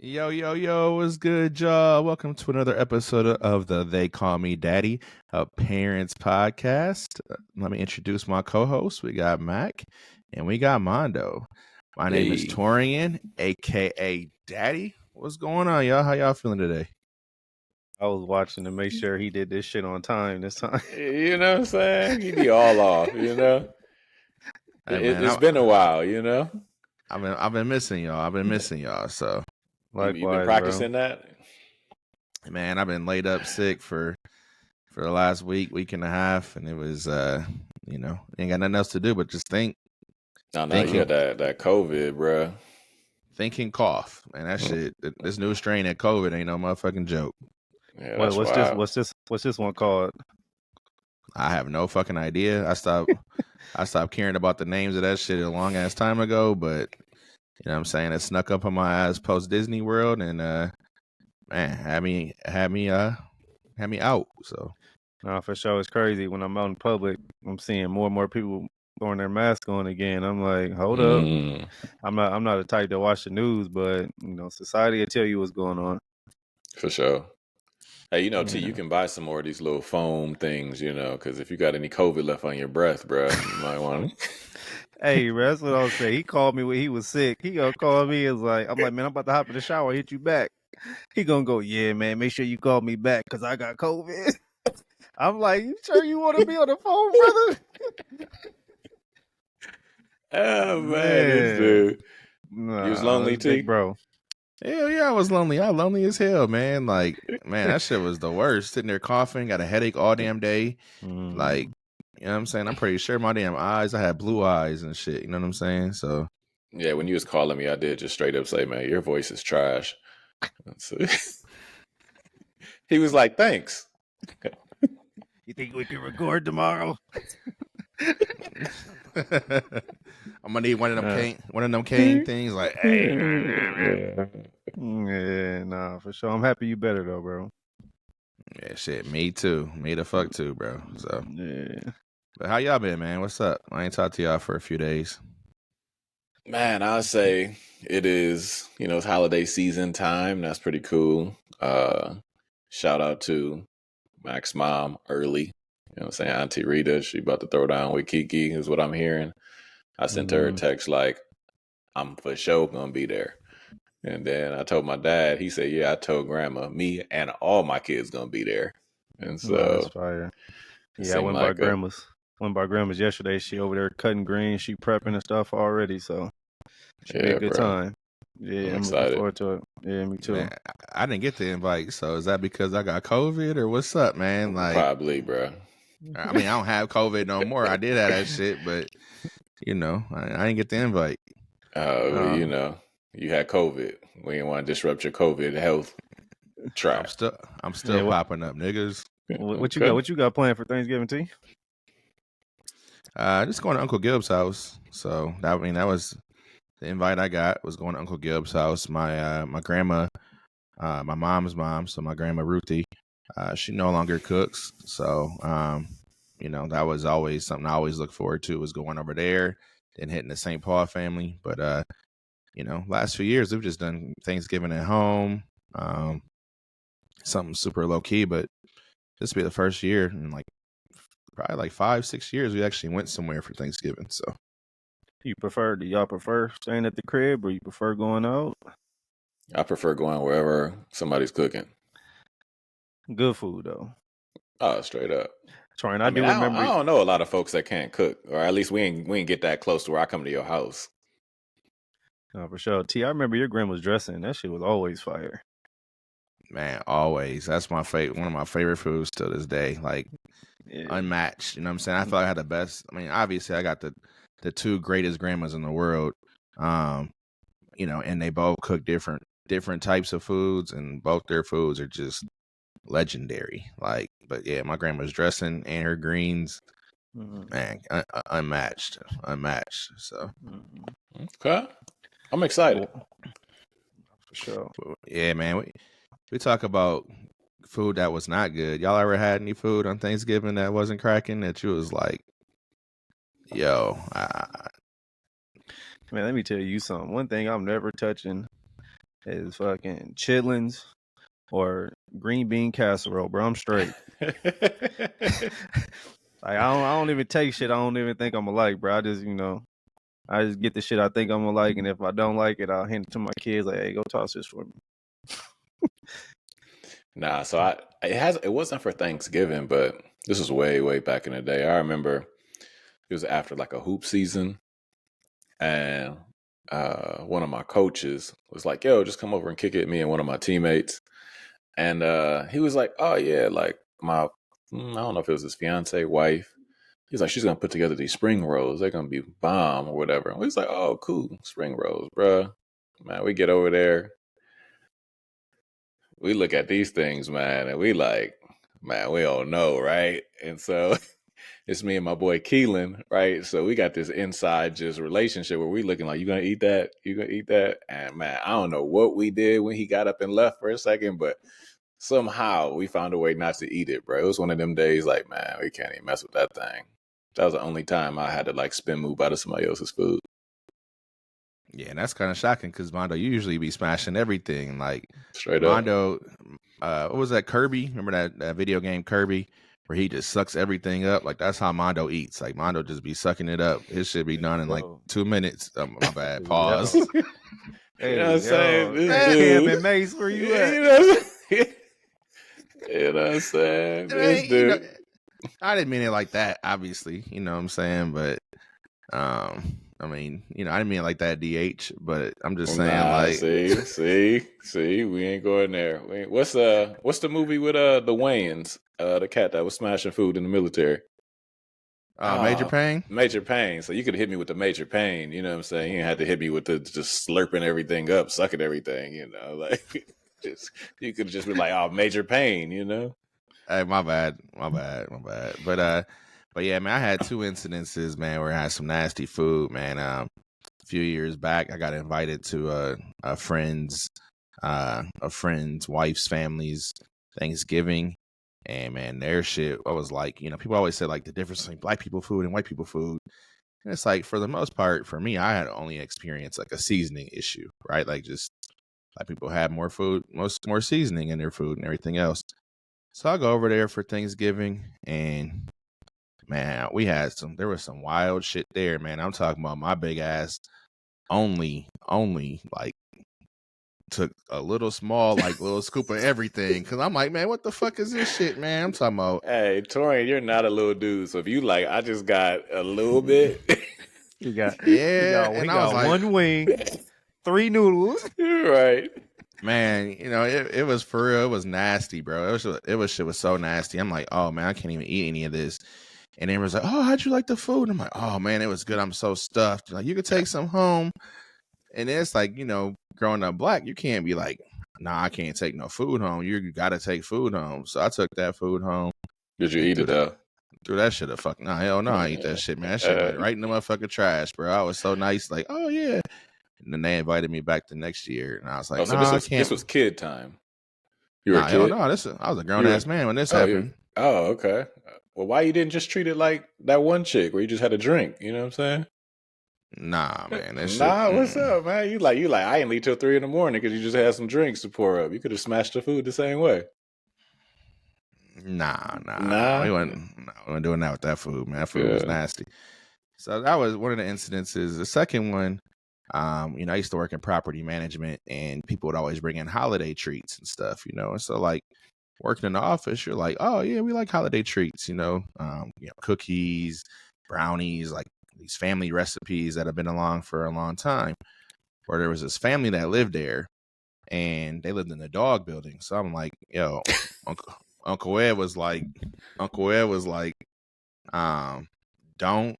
Yo, yo, yo, what's good, y'all? Welcome to another episode of the They Call Me Daddy, a parents podcast. Let me introduce my co-hosts. We got Mack and we got Mondo. My name is Hey. Torrean, aka Daddy. What's going on, y'all? How y'all feeling today? I was watching to make sure he did this shit on time this time. You know what I'm saying? He be all off, you know? Hey, man, It's been a while, you know? I've been missing y'all. So, Likewise, You've been practicing that? man, I've been laid up sick for the last week and a half, and it was ain't got nothing else to do but just think. No, you got that COVID, bro. Thinking cough, man. That shit. This new strain of COVID ain't no motherfucking joke. Yeah, what's this one called? I have no fucking idea. I stopped caring about the names of that shit a long ass time ago, but you know what I'm saying, it snuck up on my ass post Disney World and man, had me out. So No, for sure, it's crazy. When I'm out in public, I'm seeing more and more people throwing their mask on again. I'm like, hold up. I'm not the type to watch the news, but you know, society will tell you what's going on. For sure. Hey, T, you can buy some more of these little foam things, because if you got any COVID left on your breath, bro, you might want to. Hey, bro, that's what I was saying. He called me when he was sick. He gonna call me. I'm like, man, I'm about to hop in the shower, hit you back. He gonna go, yeah, man, make sure you call me back because I got COVID. I'm like, you sure you want to be on the phone, brother? Oh, man, this dude. Nah, you was lonely, T? Bro. Hell yeah, I was lonely. I was lonely as hell, man. Like, man, that shit was the worst. Sitting there coughing, got a headache all damn day. Like, you know what I'm saying? I'm pretty sure my damn eyes, I had blue eyes and shit. You know what I'm saying? So yeah, when you was calling me, I did just straight up say, man, your voice is trash. He was like, thanks. You think we can record tomorrow? I'm gonna need one of them cane things. Like, hey, yeah, nah, for sure. I'm happy you better though, bro. Yeah, shit. Me too. Me the fuck too, bro. So yeah. But how y'all been, man? What's up? I ain't talked to y'all for a few days. Man, I'll say it is, it's holiday season time. That's pretty cool. Shout out to Mack's mom early. You know what I'm saying? Auntie Rita, she about to throw down with Kiki, is what I'm hearing. I sent her a text like, I'm for sure going to be there. And then I told my dad, he said, yeah, I told grandma, me and all my kids going to be there. And so. That's fire. Yeah, I went by grandma's. Went by grandma's yesterday. She over there cutting greens. She prepping and stuff already. So should be a good time. Yeah, I'm looking forward to it. Yeah, me too. Man, I didn't get the invite. So is that because I got COVID or what's up, man? Like, probably, bro. I mean, I don't have COVID no more. I did have that shit, but I didn't get the invite. You had COVID. We didn't want to disrupt your COVID health track. I'm still popping up, niggas. What you got planned for Thanksgiving, T? Just going to Uncle Gil's house. So that was the invite I got, was going to Uncle Gil's house. My grandma, my mom's mom, so my grandma Ruthie, she no longer cooks. So that was always something I always look forward to, was going over there and hitting the St. Paul family. But last few years we've just done Thanksgiving at home. Something super low key, but this will be the first year in probably 5-6 years we actually went somewhere for Thanksgiving. So do y'all prefer staying at the crib or you prefer going out? I prefer going wherever somebody's cooking. Good food though. Oh, straight up. Torrean, I remember. I don't know a lot of folks that can't cook, or at least we ain't get that close to where I come to your house. Oh, for sure. T, I remember your grandma's dressing. That shit was always fire. Man, always. That's my one of my favorite foods to this day. Unmatched. You know what I'm saying? I feel like I had the best. I mean, obviously I got the two greatest grandmas in the world. And they both cook different types of foods, and both their foods are just legendary. But yeah, my grandma's dressing and her greens, man, unmatched. So okay, I'm excited for sure. Yeah, man, we talk about food that was not good. Y'all ever had any food on Thanksgiving that wasn't cracking, that you was like, yo, man, let me tell you something. One thing I'm never touching is fucking chitlins or green bean casserole, bro. I'm straight. Like I don't even take shit I don't even think I'm gonna like, bro. I just get the shit I think I'm gonna like, and if I don't like it, I'll hand it to my kids. Like, hey, go toss this for me. Nah, so it wasn't for Thanksgiving, but this was way back in the day. I remember it was after like a hoop season, and one of my coaches was like, "Yo, just come over and kick it," me and one of my teammates, and he was like, "Oh yeah, like I don't know if it was his fiance wife. He's like, she's gonna put together these spring rolls. They're gonna be bomb or whatever." And we was like, "Oh, cool, spring rolls, bruh." Man, we get over there. We look at these things, man, and we like, man, we don't know, right? And so it's me and my boy Keelan, right? So we got this inside just relationship where we looking like, you gonna eat that? You gonna eat that? And man, I don't know what we did when he got up and left for a second, but somehow we found a way not to eat it, bro. It was one of them days like, man, we can't even mess with that thing. That was the only time I had to like spin move out of somebody else's food. Yeah, and that's kind of shocking because Mondo usually be smashing everything. Like Straight Mondo, what was that, Kirby? Remember that video game Kirby, where he just sucks everything up? Like that's how Mondo eats. Like Mondo just be sucking it up. It should be done in like 2 minutes. My bad. Pause. Hey, you know what I'm saying? Cam and Mace, where you at? You know what I'm saying? This dude. I didn't mean it like that, obviously. You know what I'm saying? But I mean, I didn't mean it like that, DH, but I'm just saying, like, see, we ain't going there. What's the movie with the Wayans, the cat that was smashing food in the military? Major Pain? Major Pain. So you could hit me with the Major Pain, you know what I'm saying? You didn't have to hit me with the just slurping everything up, sucking everything, like you could just be like, oh, Major Pain, Hey, my bad. But yeah, man, I had 2 incidences, man, where I had some nasty food, man. A few years back, I got invited to a friend's wife's family's Thanksgiving, and man, their shit. I was like, people always say like the difference between black people food and white people food. And it's like for the most part, for me, I had only experienced like a seasoning issue, right? Like just black people had more food, more seasoning in their food and everything else. So I go over there for Thanksgiving, and man, there was some wild shit there, man. I'm talking about my big ass only like took a little small, like little scoop of everything. Cause I'm like, man, what the fuck is this shit, man? I'm talking about. Hey, Torrean, you're not a little dude. So if you like, I just got a little bit. He got and I was like, 1 wing, 3 noodles. You're right. Man, it was for real. It was nasty, bro. Shit was so nasty. I'm like, oh man, I can't even eat any of this. And everyone's like, oh, how'd you like the food? I'm like, oh man, it was good. I'm so stuffed. Like, you could take some home. And it's like, growing up black, you can't be like, nah, I can't take no food home. You gotta take food home. So I took that food home. Did you eat it though? Threw that shit up. Fuck, nah, hell no, I eat that shit, man. That shit went right in the motherfucking trash, bro. I was so nice, like, oh yeah. And then they invited me back the next year, and I was like, this was kid time. You were a kid? Hell no, I was a grown ass man when this happened. Oh, okay. Well, why you didn't just treat it like that one chick where you just had a drink? You know what I'm saying? Nah, man. What's up, man? You like I didn't leave till 3 a.m. because you just had some drinks to pour up. You could have smashed the food the same way. Nah. We weren't doing that with that food, man. That food was nasty. So that was one of the incidences. The second one, I used to work in property management, and people would always bring in holiday treats and stuff, and so like working in the office, you're like, oh yeah, we like holiday treats, cookies, brownies, like these family recipes that have been along for a long time. Where there was this family that lived there, and they lived in the dog building. So I'm like, yo, Uncle Ed was like, don't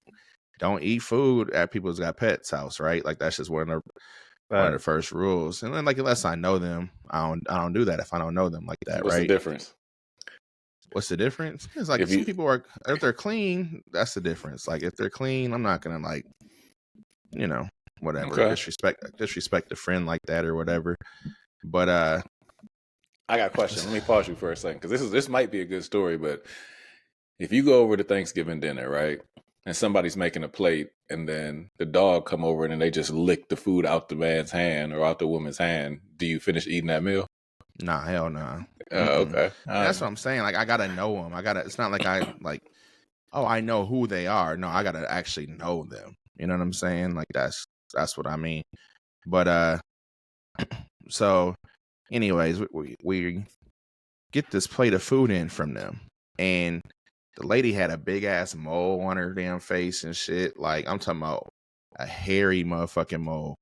eat food at people's got pets house, right? Like that's just one of the first rules. And then like unless I know them, I don't do that if I don't know them like that. What's right? The difference? What's the difference? It's like some people are, if they're clean, that's the difference. Like if they're clean, I'm not gonna like, whatever, disrespect a friend like that or whatever. But I got a question. Let me pause you for a second because this might be a good story. But if you go over to Thanksgiving dinner, right, and somebody's making a plate, and then the dog come over and then they just lick the food out the man's hand or out the woman's hand. Do you finish eating that meal? Nah, hell nah. Okay. That's what I'm saying. Like, I gotta know them. It's not like I know who they are. No, I gotta actually know them. You know what I'm saying? Like, that's what I mean. But so, anyways, we get this plate of food in from them, and the lady had a big ass mole on her damn face and shit. Like, I'm talking about a hairy motherfucking mole.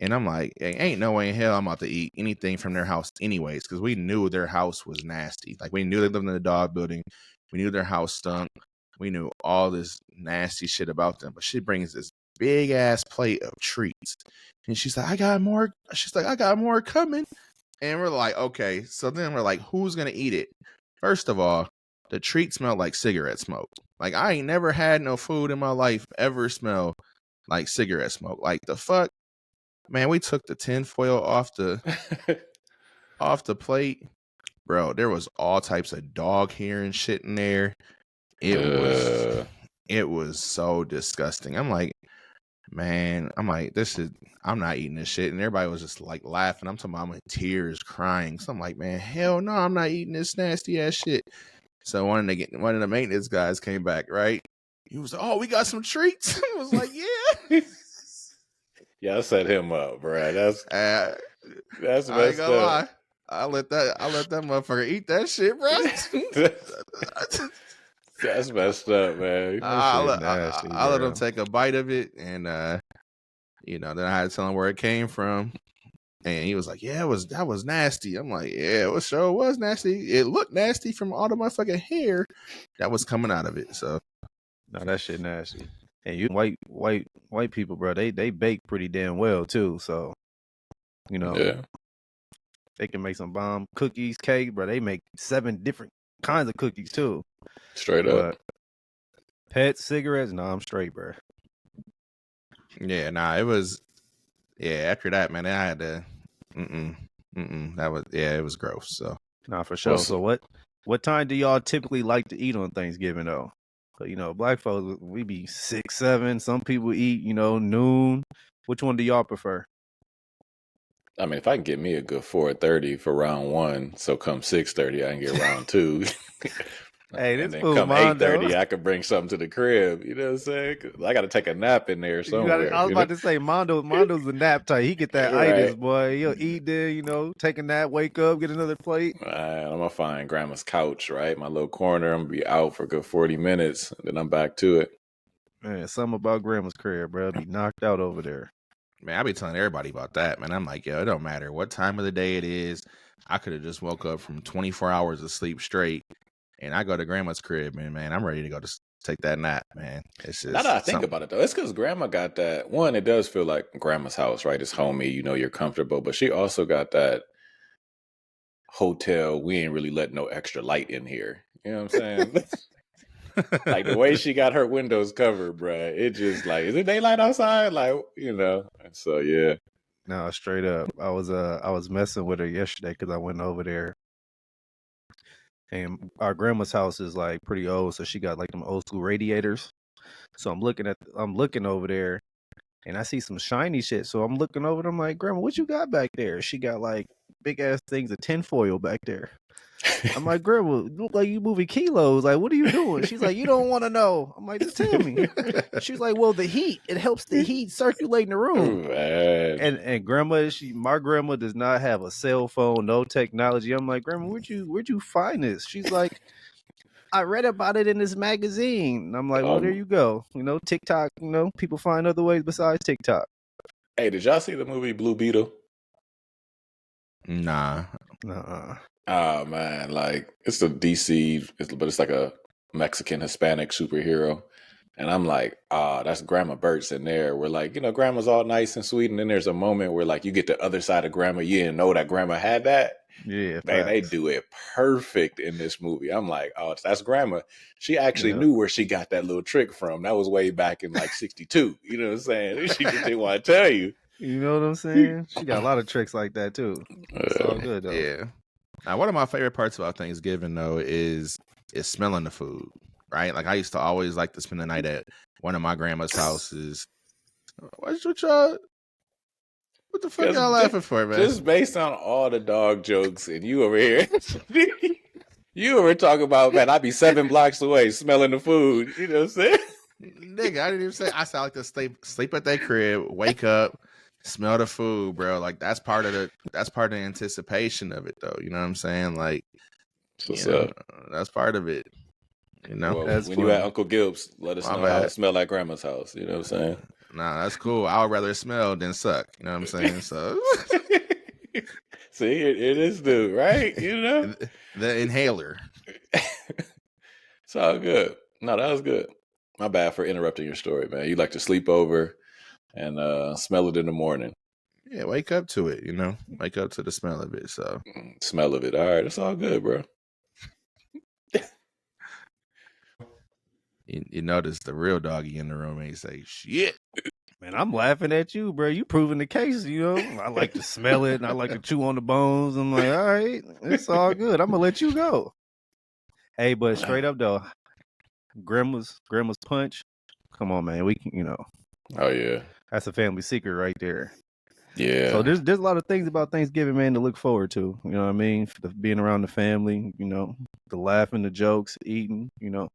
And I'm like, ain't no way in hell I'm about to eat anything from their house anyways, because we knew their house was nasty. Like, we knew they lived in the dog building. We knew their house stunk. We knew all this nasty shit about them. But she brings this big ass plate of treats. And she's like, I got more. She's like, I got more coming. And we're like, okay. So then we're like, who's going to eat it? First of all, the treat smelled like cigarette smoke. Like, I ain't never had no food in my life ever smell like cigarette smoke. Like, the fuck? Man, we took the tinfoil off the plate. Bro, there was all types of dog hair and shit in there. It was so disgusting. I'm like, man, I'm not eating this shit. And everybody was just like laughing. I'm talking about, I'm in tears, crying. So I'm like, man, hell no, I'm not eating this nasty ass shit. So one of the maintenance guys came back, right? He was like, oh, we got some treats. I was like, yeah. Yeah, I set him up, bro. That's I messed ain't gonna up. lie. I let that motherfucker eat that shit, bro. That's messed up, man. I let him take a bite of it, and then I had to tell him where it came from, and he was like, "Yeah, that was nasty." I'm like, "Yeah, it sure was nasty. It looked nasty from all the motherfucking hair that was coming out of it." So, no, that shit nasty. And you white people, bro, they bake pretty damn well too. So, yeah, they can make some bomb cookies, cake, bro. They make 7 different kinds of cookies too. Straight up. Pets, cigarettes, no, I'm straight, bro. Yeah, nah, it was. Yeah, after that, man, I had to. That was it was gross. So, nah, for sure. So what time do y'all typically like to eat on Thanksgiving though? So, black folks, we be 6, 7. Some people eat, noon. Which one do y'all prefer? I mean, if I can get me a good 4:30 for round 1, so come 6:30, I can get round 2. Hey, this and then fool, come Mondo. 8:30, I could bring something to the crib. You know what I'm saying? I got to take a nap in there somewhere. I was about to say, Mondo's the nap type. He get that itis, boy. He'll eat there, take a nap, wake up, get another plate. I'm going to find grandma's couch, right? My little corner. I'm going to be out for a good 40 minutes, and then I'm back to it. Man, something about grandma's crib, bro. Be knocked out over there. Man, I be telling everybody about that, man. I'm like, yo, it don't matter what time of the day it is. I could have just woke up from 24 hours of sleep straight, and I go to grandma's crib, and man, I'm ready to go to take that nap, man. It's just now that I think about it, though, it's because grandma got that. One, it does feel like grandma's house, right? It's homey, you're comfortable, but she also got that hotel. We ain't really let no extra light in here. You know what I'm saying? Like the way she got her windows covered, bruh. It just like, is it daylight outside? Like, so yeah. No, straight up. I was messing with her yesterday because I went over there, and our grandma's house is like pretty old, so she got like them old school radiators. So I'm looking over there, and I see some shiny shit. So I'm looking over, and I'm like, Grandma, what you got back there? She got like big ass things of tinfoil back there. I'm like, Grandma, look like you moving kilos. Like, what are you doing? She's like, you don't want to know. I'm like, just tell me. She's like, well, the heat. It helps the heat circulate in the room. Oh, man. And grandma, my grandma does not have a cell phone, no technology. I'm like, Grandma, where'd you find this? She's like, I read about it in this magazine. And I'm like, well, there you go. TikTok. People find other ways besides TikTok. Hey, did y'all see the movie Blue Beetle? Nah. Oh man, like it's a DC, but it's like a Mexican Hispanic superhero, and I'm like, that's Grandma Bert's in there. We're like, Grandma's all nice and sweet, and then there's a moment where like you get the other side of Grandma. You didn't know that Grandma had that. Yeah, man, they do it perfect in this movie. I'm like, oh, that's Grandma. She actually knew where she got that little trick from. That was way back in like '62. You know what I'm saying? She just didn't want to tell you. You know what I'm saying? She got a lot of tricks like that too. It's all good though. Yeah. Now, one of my favorite parts about Thanksgiving though is smelling the food. right? Like I used to always like to spend the night at one of my grandma's houses. What the fuck y'all laughing for, man? Just based on all the dog jokes and you over here. You were talking about, man, I'd be 7 blocks away smelling the food. You know what I'm saying? Nigga, I didn't even say. I said I like to sleep at that crib, wake up, smell the food, bro. Like that's part of the anticipation of it, though. You know what I'm saying? Like, What's up? That's part of it. You know, well, that's when funny. you at Uncle Gilb's, let us know how it smelled like grandma's house. You know what I'm saying? Nah, that's cool. I would rather smell than suck. You know what I'm saying? So, see, it is dude, right? You know, the inhaler. It's all good. No, that was good. My bad for interrupting your story, man. You like to sleep over and smell it in the morning. Yeah, wake up to it. You know, wake up to the smell of it. So, smell of it. All right, it's all good, bro. You notice the real doggy in the room ain't say shit. Man, I'm laughing at you, bro. You proving the case, you know. I like to smell it and I like to chew on the bones. I'm like, all right, it's all good. I'm gonna let you go. Hey, but straight up though, grandma's punch. Come on, man. We can, you know. Oh yeah, that's a family secret right there. Yeah. So there's a lot of things about Thanksgiving, man, to look forward to. You know what I mean? For being around the family, you know, the laughing, the jokes, eating, you know.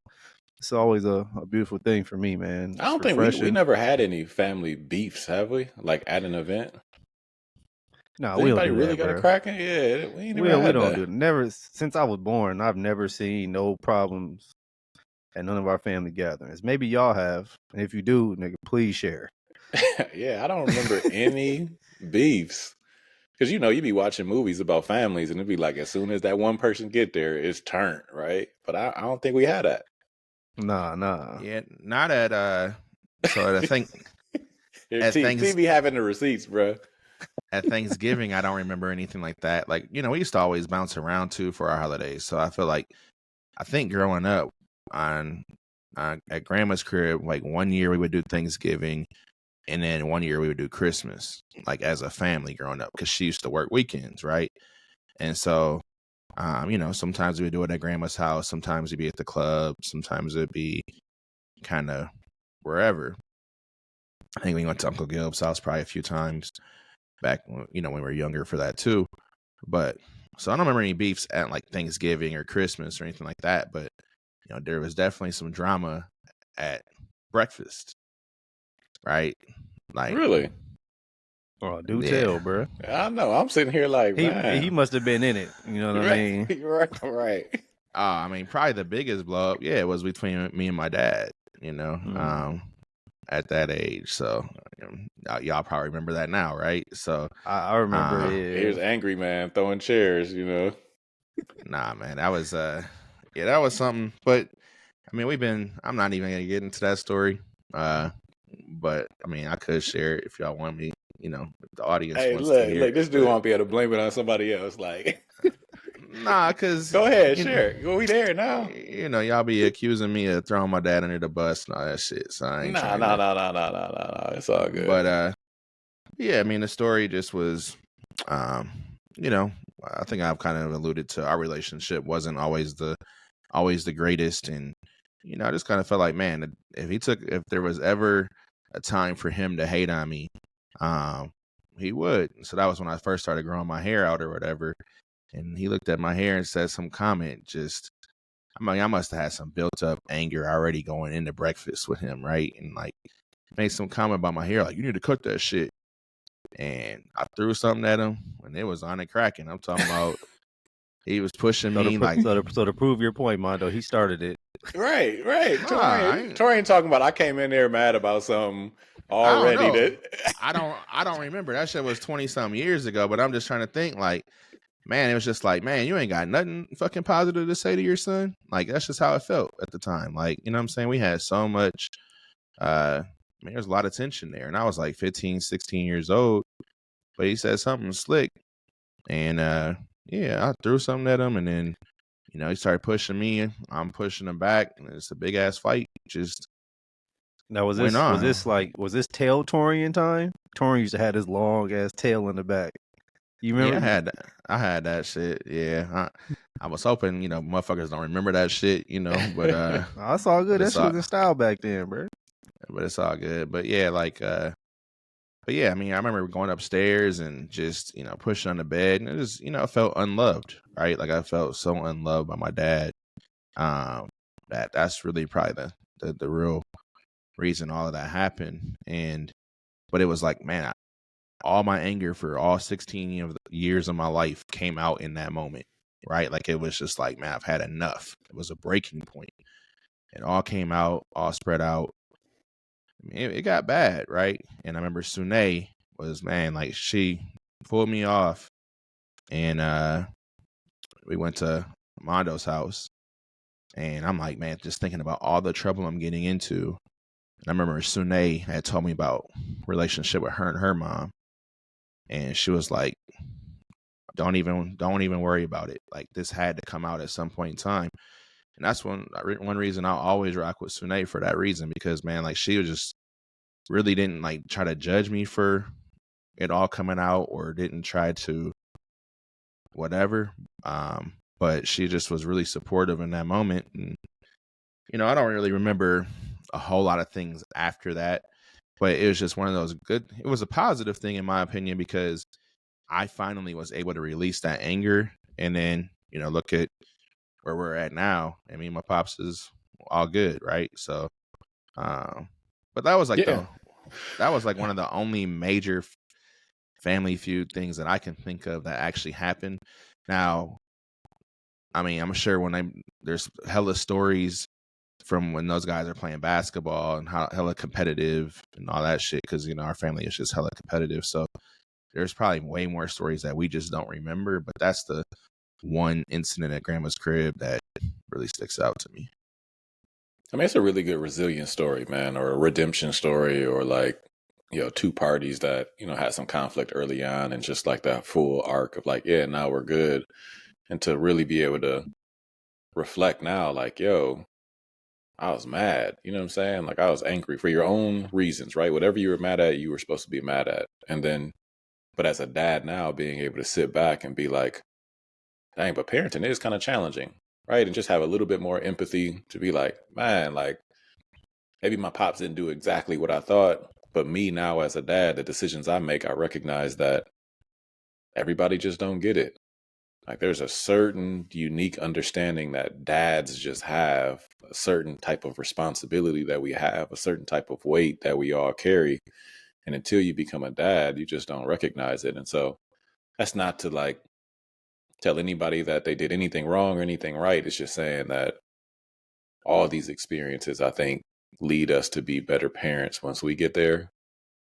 It's always a beautiful thing for me, man. I don't think we never had any family beefs, have we? Like at an event? No, we don't do really that, got bro. a cracking? Yeah, we don't do it. Never since I was born. I've never seen no problems at none of our family gatherings. Maybe y'all have, and if you do, nigga, please share. Yeah, I don't remember any beefs. Because, you know, you be watching movies about families and it'd be like, as soon as that one person get there, it's turned, right? But I don't think we had that. Nah. Yeah, not at, so I think... TV having the receipts, bro. At Thanksgiving, I don't remember anything like that. Like, you know, we used to always bounce around too for our holidays. So I feel like, I think growing up at grandma's crib, like one year we would do Thanksgiving and then one year we would do Christmas, like as a family growing up, because she used to work weekends, right? And so, you know, sometimes we would do it at grandma's house. Sometimes it'd be at the club. Sometimes it'd be kind of wherever. I think we went to Uncle Gilb's house probably a few times back, you know, when we were younger for that too. But so I don't remember any beefs at like Thanksgiving or Christmas or anything like that. But, you know, there was definitely some drama at breakfast, right? Like, really? Oh, do tell, bro. I know. I'm sitting here like, he must have been in it. You know what I mean? Right. I mean, probably the biggest blow up, it was between me and my dad, you know, at that age. So y'all probably remember that now, right? So I remember. Here's angry man throwing chairs, you know. Nah, man, that was that was something. But I mean, I'm not even gonna get into that story. But I mean, I could share it if y'all want me. You know, if the audience wants to hear. Look, this dude won't be able to blame it on somebody else. Like, nah, because go ahead, share. Go, we there now. You know, y'all be accusing me of throwing my dad under the bus and all that shit. So I ain't No. It's all good. But yeah, I mean, the story just was, you know, I think I've kind of alluded to our relationship wasn't always the greatest, and you know, I just kind of felt like, man, if there was ever a time for him to hate on me, he would. So that was when I first started growing my hair out or whatever. And he looked at my hair and said some comment. I mean, I must have had some built up anger already going into breakfast with him, right? And like made some comment about my hair, like, you need to cut that shit. And I threw something at him and it was on and cracking. I'm talking about he was pushing me like. So to prove your point, Mondo, he started it. Right. Torrean talking about I came in there mad about something already. I don't remember. That shit was 20-something years ago, but I'm just trying to think like, man, it was just like, man, you ain't got nothing fucking positive to say to your son. Like, that's just how it felt at the time. Like, you know what I'm saying? We had so much, there's a lot of tension there. And I was like 15, 16 years old, but he said something slick. And, yeah, I threw something at him and then, you know, he started pushing me. I'm pushing him back. And it's a big ass fight. Now, was this tail Torrean time? Torrean used to have his long ass tail in the back. You Yeah, remember? I had that shit. Yeah, I was hoping motherfuckers don't remember that shit. But Oh, it's all but good. That it's shit all was in style back then, bro. but it's all good. But yeah, but yeah, I mean, I remember going upstairs and just pushing on the bed, and it just felt unloved, right? Like I felt so unloved by my dad. Um, that's really probably the real reason all of that happened. But it was like, man, all my anger for all 16 of the years of my life came out in that moment, right? Like it was just like, man, I've had enough. It was a breaking point. It all came out, all spread out. I mean, it got bad, right? And I remember Sune was, man, like she pulled me off, and we went to Mondo's house, and I'm like, man, just thinking about all the trouble I'm getting into. And I remember Sune had told me about relationship with her and her mom, and she was like, don't even worry about it. Like this had to come out at some point in time. And that's one reason I'll always rock with Sune for that reason, because man, like she was just really didn't like try to judge me for it all coming out, or didn't try to whatever. But she just was really supportive in that moment. And I don't really remember a whole lot of things after that, but it was just one of those it was a positive thing in my opinion, because I finally was able to release that anger. And then look at where we're at now. I mean, my pops is all good, right? So but that was like Yeah. one of the only major family feud things that I can think of that actually happened. Now, I mean, I'm sure there's hella stories from when those guys are playing basketball and how hella competitive and all that shit, because our family is just hella competitive. So there's probably way more stories that we just don't remember, but that's the one incident at grandma's crib that really sticks out to me. I mean, it's a really good resilience story, man, or a redemption story, or like, two parties that, had some conflict early on, and just like that full arc of like, yeah, now we're good. And to really be able to reflect now, like, yo, I was mad. You know what I'm saying? Like I was angry for your own reasons, right? Whatever you were mad at, you were supposed to be mad at. And then, but as a dad now, being able to sit back and be like, dang, but parenting is kind of challenging, right? And just have a little bit more empathy to be like, man, like maybe my pops didn't do exactly what I thought, but me now as a dad, the decisions I make, I recognize that everybody just don't get it. Like there's a certain unique understanding that dads just have, a certain type of responsibility that we have, a certain type of weight that we all carry. And until you become a dad, you just don't recognize it. And so that's not to like tell anybody that they did anything wrong or anything right. It's just saying that all these experiences, I think, lead us to be better parents once we get there.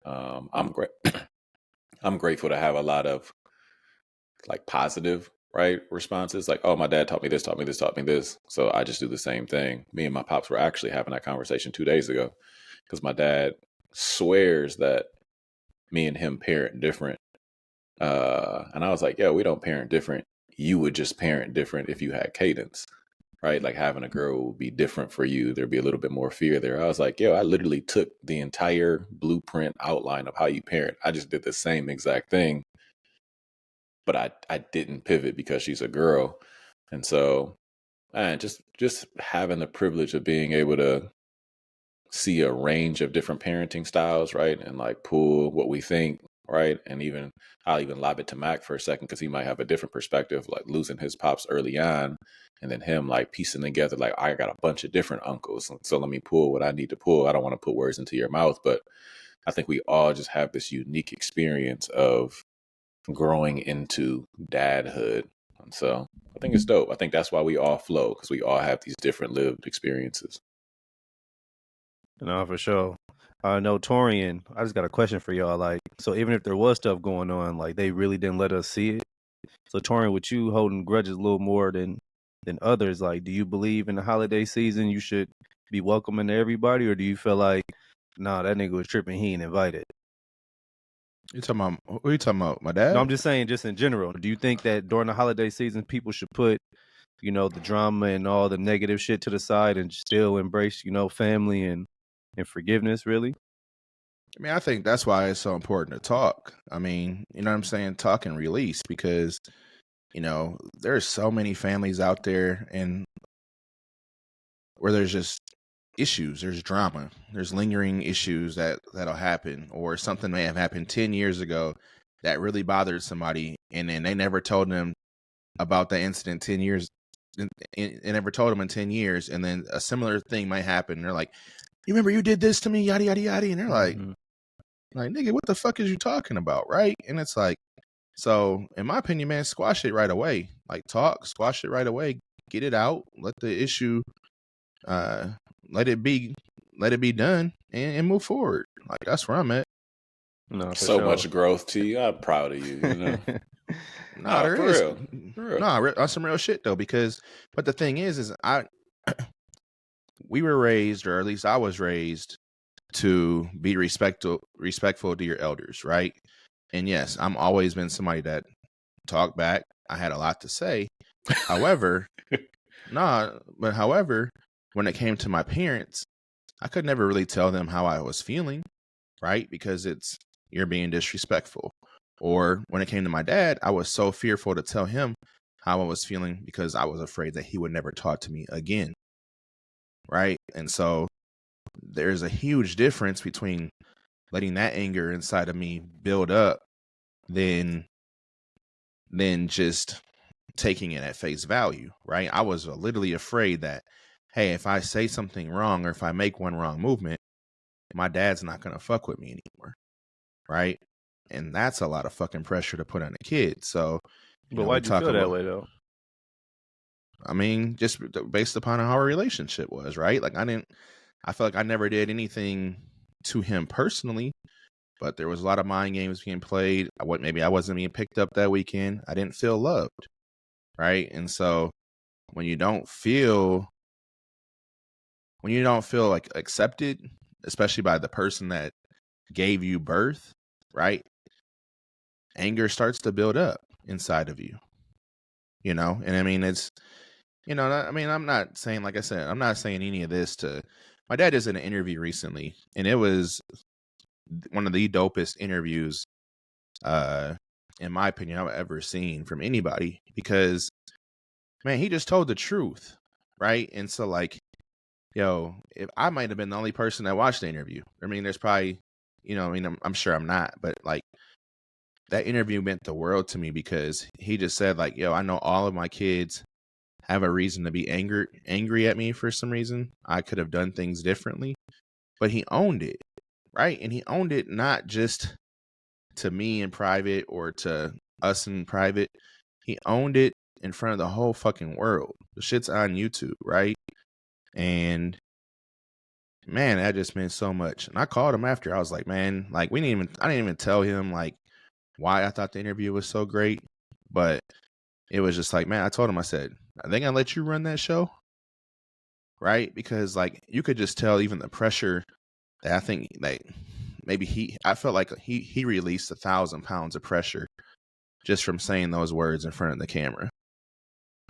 I'm great. I'm grateful to have a lot of like positive, right, responses. Like, oh, my dad taught me this, taught me this, taught me this. So I just do the same thing. Me and my pops were actually having that conversation 2 days ago, because my dad swears that me and him parent different. And I was like, yeah, we don't parent different. You would just parent different if you had cadence, right? Like having a girl would be different for you. There'd be a little bit more fear there. I was like, yo, I literally took the entire blueprint outline of how you parent. I just did the same exact thing, but I didn't pivot because she's a girl. And so, man, just having the privilege of being able to see a range of different parenting styles, right? And like pull what we think, right? And even I'll even lob it to Mack for a second, because he might have a different perspective, like losing his pops early on, and then him like piecing together, like I got a bunch of different uncles, so let me pull what I need to pull. I don't want to put words into your mouth, but I think we all just have this unique experience of growing into dadhood. And so I think it's dope. I think that's why we all flow, because we all have these different lived experiences. No, for sure. No, Torrean, I just got a question for y'all. Like, so even if there was stuff going on, like they really didn't let us see it. So Torrean, with you holding grudges a little more than others, like, do you believe in the holiday season you should be welcoming to everybody, or do you feel like, nah, that nigga was tripping, he ain't invited? You talking about? What are you talking about? My No, dad? I'm just saying, just in general. Do you think that during the holiday season, people should put, the drama and all the negative shit to the side and still embrace, family and forgiveness, really? I mean, I think that's why it's so important to talk. I mean, you know what I'm saying? Talk and release, because, you know, there's so many families out there and where there's just issues, there's drama, there's lingering issues that'll happen, or something may have happened 10 years ago that really bothered somebody, and then they never told them about the incident 10 years and never told them in 10 years, and then a similar thing might happen, and they're like, you remember you did this to me, yada yada yada, and they're like, nigga, what the fuck is you talking about, right? And it's like, so in my opinion, man, squash it right away. Like, squash it right away, get it out, let the issue uh let it be done, and move forward. Like, that's where I'm at. No, for So sure. much growth to you. I'm proud of you. You know? No, there for is. real. For real. No, that's some real shit though, because but the thing is we were raised, or at least I was raised, to be respectful to your elders, right? And yes, I'm always been somebody that talked back. I had a lot to say. However, however, when it came to my parents, I could never really tell them how I was feeling, right? Because you're being disrespectful. Or when it came to my dad, I was so fearful to tell him how I was feeling because I was afraid that he would never talk to me again, right? And so there's a huge difference between letting that anger inside of me build up than just taking it at face value, right? I was literally afraid that, hey, if I say something wrong, or if I make one wrong movement, my dad's not going to fuck with me anymore, right? And that's a lot of fucking pressure to put on a kid. So, but why'd you feel that way though? I mean, just based upon how our relationship was, right? Like, I felt like I never did anything to him personally, but there was a lot of mind games being played. Maybe I wasn't being picked up that weekend. I didn't feel loved, right? And so when you don't feel like accepted, especially by the person that gave you birth, right? Anger starts to build up inside of you, you know? And I mean, it's, you know, I mean, I'm not saying, like I said, I'm not saying any of this to, my dad did an interview recently, and it was one of the dopest interviews, in my opinion, I've ever seen from anybody, because, man, he just told the truth, right? And so, like, yo, if I might have been the only person that watched the interview. I mean, there's probably, you know, I mean, I'm sure I'm not, but like, that interview meant the world to me, because he just said, like, yo, I know all of my kids have a reason to be angry at me for some reason. I could have done things differently, but he owned it, right? And he owned it not just to me in private or to us in private. He owned it in front of the whole fucking world. The shit's on YouTube, right? And man, that just meant so much. And I called him after. I was like, man, like, I didn't even tell him like why I thought the interview was so great, but it was just like, man, I told him, I said, are they gonna let you run that show? Right? Because like, you could just tell even the pressure that I think, like, maybe I felt like he released 1,000 pounds of pressure just from saying those words in front of the camera.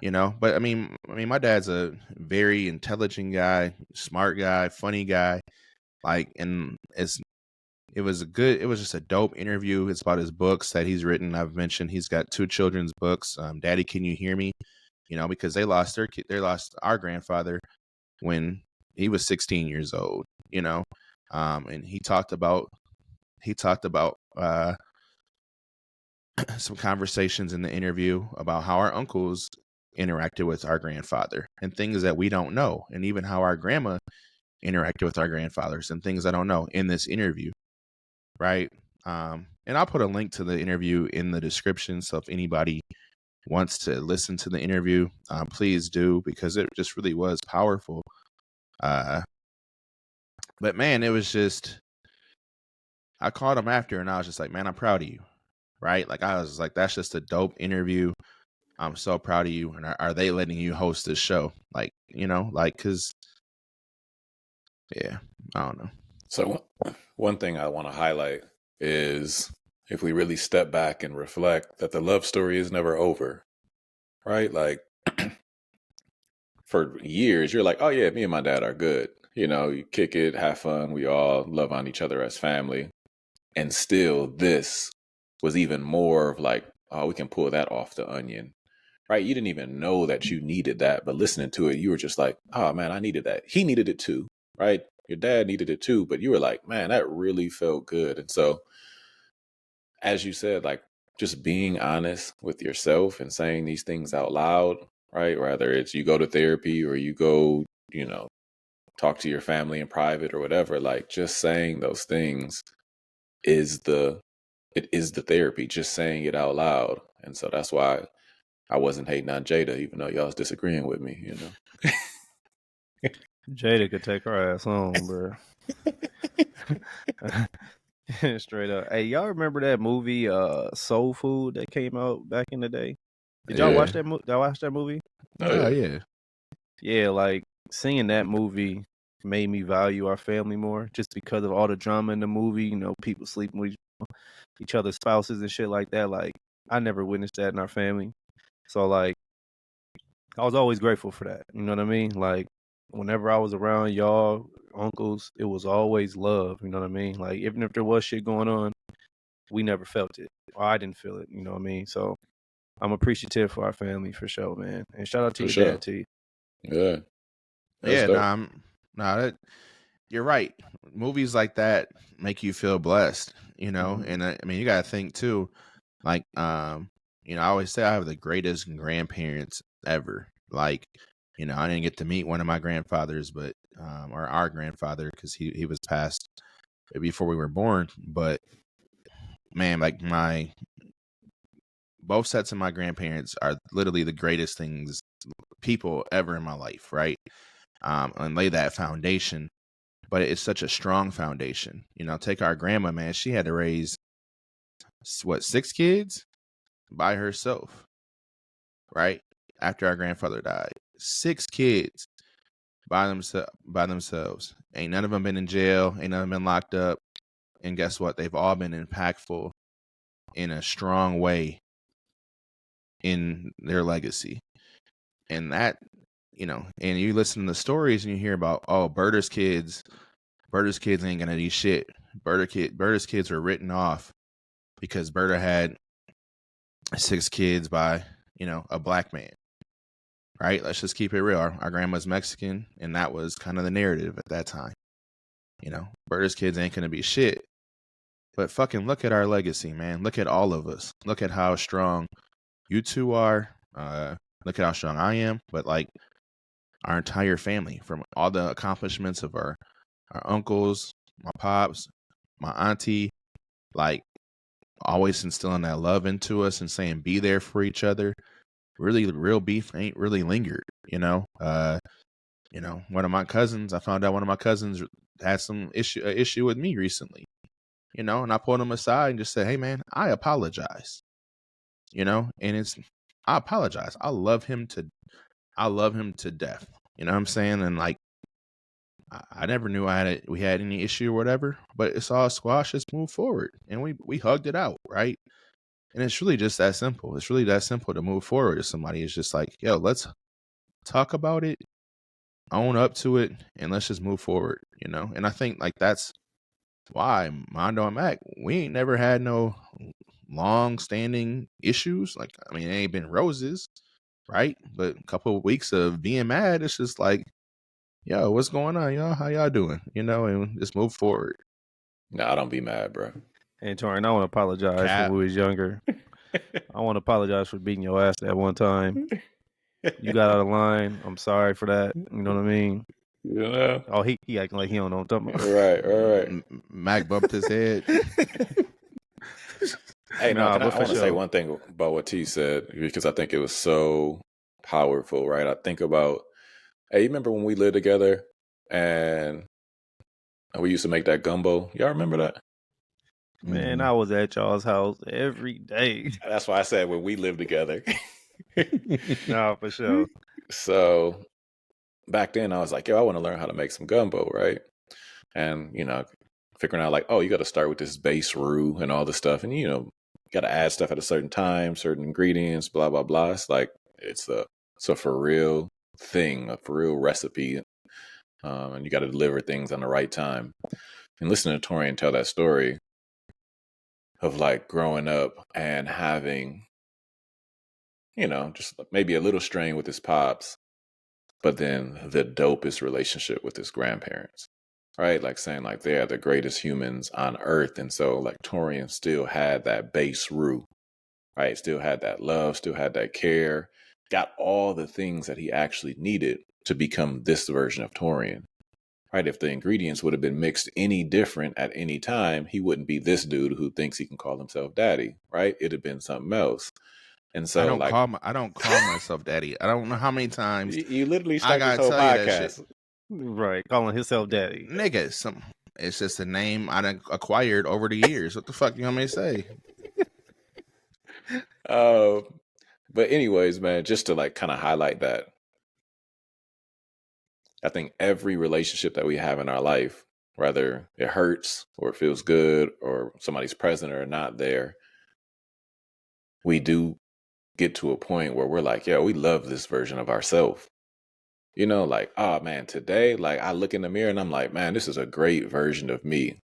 You know, but I mean, my dad's a very intelligent guy, smart guy, funny guy. Like, and it was just a dope interview. It's about his books that he's written. I've mentioned he's got 2 children's books. Daddy, Can You Hear Me? You know, because they lost our grandfather when he was 16 years old. You know, and he talked about some conversations in the interview about how our uncles interacted with our grandfather and things that we don't know, and even how our grandma interacted with our grandfathers and things I don't know in this interview, right? And I'll put a link to the interview in the description, so if anybody wants to listen to the interview, please do, because it just really was powerful. But man, it was just, I called him after and I was just like, man, I'm proud of you, right? Like, I was like, that's just a dope interview. I'm so proud of you. And are they letting you host this show? Like, you know, like, cause yeah, I don't know. So one thing I want to highlight is, if we really step back and reflect, that the love story is never over, right? Like, for years, you're like, oh yeah, me and my dad are good. You kick it, have fun. We all love on each other as family. And still, this was even more of like, oh, we can pull that off the onion, right? You didn't even know that you needed that, but listening to it, you were just like, oh man, I needed that. He needed it too, right? Your dad needed it too, but you were like, man, that really felt good. And so, as you said, like just being honest with yourself and saying these things out loud, right? Whether it's you go to therapy or you go, talk to your family in private or whatever, like just saying those things is the therapy, just saying it out loud. And so that's why I wasn't hating on Jada, even though y'all was disagreeing with me, Jada could take her ass home, bro. Straight up. Hey, y'all remember that movie Soul Food that came out back in the day? Did y'all watch that movie? Did y'all watch that movie? Oh yeah. Yeah, like seeing that movie made me value our family more just because of all the drama in the movie, people sleeping with each other's spouses and shit like that. Like I never witnessed that in our family. So like I was always grateful for that. You know what I mean? Like whenever I was around y'all uncles, it was always love. You know what I mean? Like even if there was shit going on, we never felt it. Or I didn't feel it. You know what I mean? So I'm appreciative for our family for sure, man. And shout out to your dad too. Yeah. You're right. Movies like that make you feel blessed, Mm-hmm. And I mean, you got to think too, like, I always say I have the greatest grandparents ever. Like, I didn't get to meet one of my grandfathers, but, or our grandfather, because he was passed before we were born. But man, like both sets of my grandparents are literally the greatest people ever in my life, right? And lay that foundation. But it's such a strong foundation. Take our grandma, man. She had to raise, 6 kids by herself, right? After our grandfather died. 6 kids by themselves. Ain't none of them been in jail. Ain't none of them been locked up. And guess what? They've all been impactful in a strong way in their legacy. And that, and you listen to the stories and you hear about, oh, Berta's kids ain't gonna do shit. Berta's kids were written off because Berta had 6 kids by, a black man. Right? Let's just keep it real. Our grandma's Mexican, and that was kind of the narrative at that time. Berta's kids ain't gonna be shit. But fucking look at our legacy, man. Look at all of us. Look at how strong you two are. Look at how strong I am. But like our entire family, from all the accomplishments of our uncles, my pops, my auntie, like always instilling that love into us and saying be there for each other. Really, the real beef ain't really lingered, one of my cousins, I found out one of my cousins had some issue with me recently, and I pulled him aside and just said, hey man, I apologize, and I apologize. I love him to death. You know what I'm saying? And like, I never knew we had any issue or whatever, but it's all squash. Let's move forward. And we hugged it out. Right. And it's really just that simple. It's really that simple to move forward to somebody. It's just like, yo, let's talk about it, own up to it, and let's just move forward, And I think like that's why Mondo and Mack, we ain't never had no long standing issues. Like, I mean, it ain't been roses, right? But a couple of weeks of being mad, it's just like, yo, what's going on, y'all? How y'all doing? And just move forward. Nah, don't be mad, bro. Hey, Torrean, I want to apologize for when we was younger. I want to apologize for beating your ass that one time. You got out of line. I'm sorry for that. You know what I mean? Oh, he acting like he don't know what I'm talking about. Right. Mack bumped his head. Hey, no, I want to say one thing about what T said, because I think it was so powerful, right? I think about, hey, you remember when we lived together and we used to make that gumbo? Y'all remember that? Man, I was at y'all's house every day. That's why I said when we lived together. No, for sure. So back then I was like, yo, I want to learn how to make some gumbo, right? And, figuring out like, oh, you got to start with this base roux and all this stuff. And, you got to add stuff at a certain time, certain ingredients, blah, blah, blah. It's like, it's a for real thing, a for real recipe. and you got to deliver things on the right time. And listening to Torrean tell that story of like growing up and having, just maybe a little strain with his pops, but then the dopest relationship with his grandparents, right? Like saying like they are the greatest humans on earth. And so like Torrean still had that base root, right? Still had that love, still had that care, got all the things that he actually needed to become this version of Torrean, right? If the ingredients would have been mixed any different at any time, he wouldn't be this dude who thinks he can call himself daddy, right? It'd have been something else. And so I don't call myself daddy. I don't know how many times you literally I started this gotta whole tell you that shit. podcast. Right, calling himself daddy. Nigga, it's just a name I done acquired over the years. What the fuck you want me to say? But anyways, man, just to like kind of highlight that, I think every relationship that we have in our life, whether it hurts or it feels good or somebody's present or not there, we do get to a point where we're like, yeah, we love this version of ourselves. Like, oh man, today, like I look in the mirror and I'm like, man, this is a great version of me.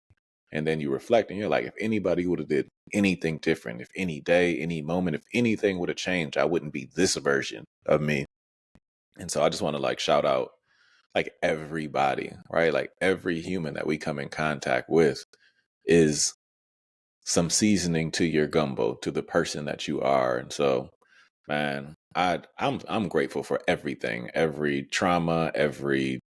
And then you reflect and you're like, if anybody would have did anything different, if any day, any moment, if anything would have changed, I wouldn't be this version of me. And so I just want to like shout out like everybody, right? Like every human that we come in contact with is some seasoning to your gumbo, to the person that you are. And so, man, I'm grateful for everything, every trauma, every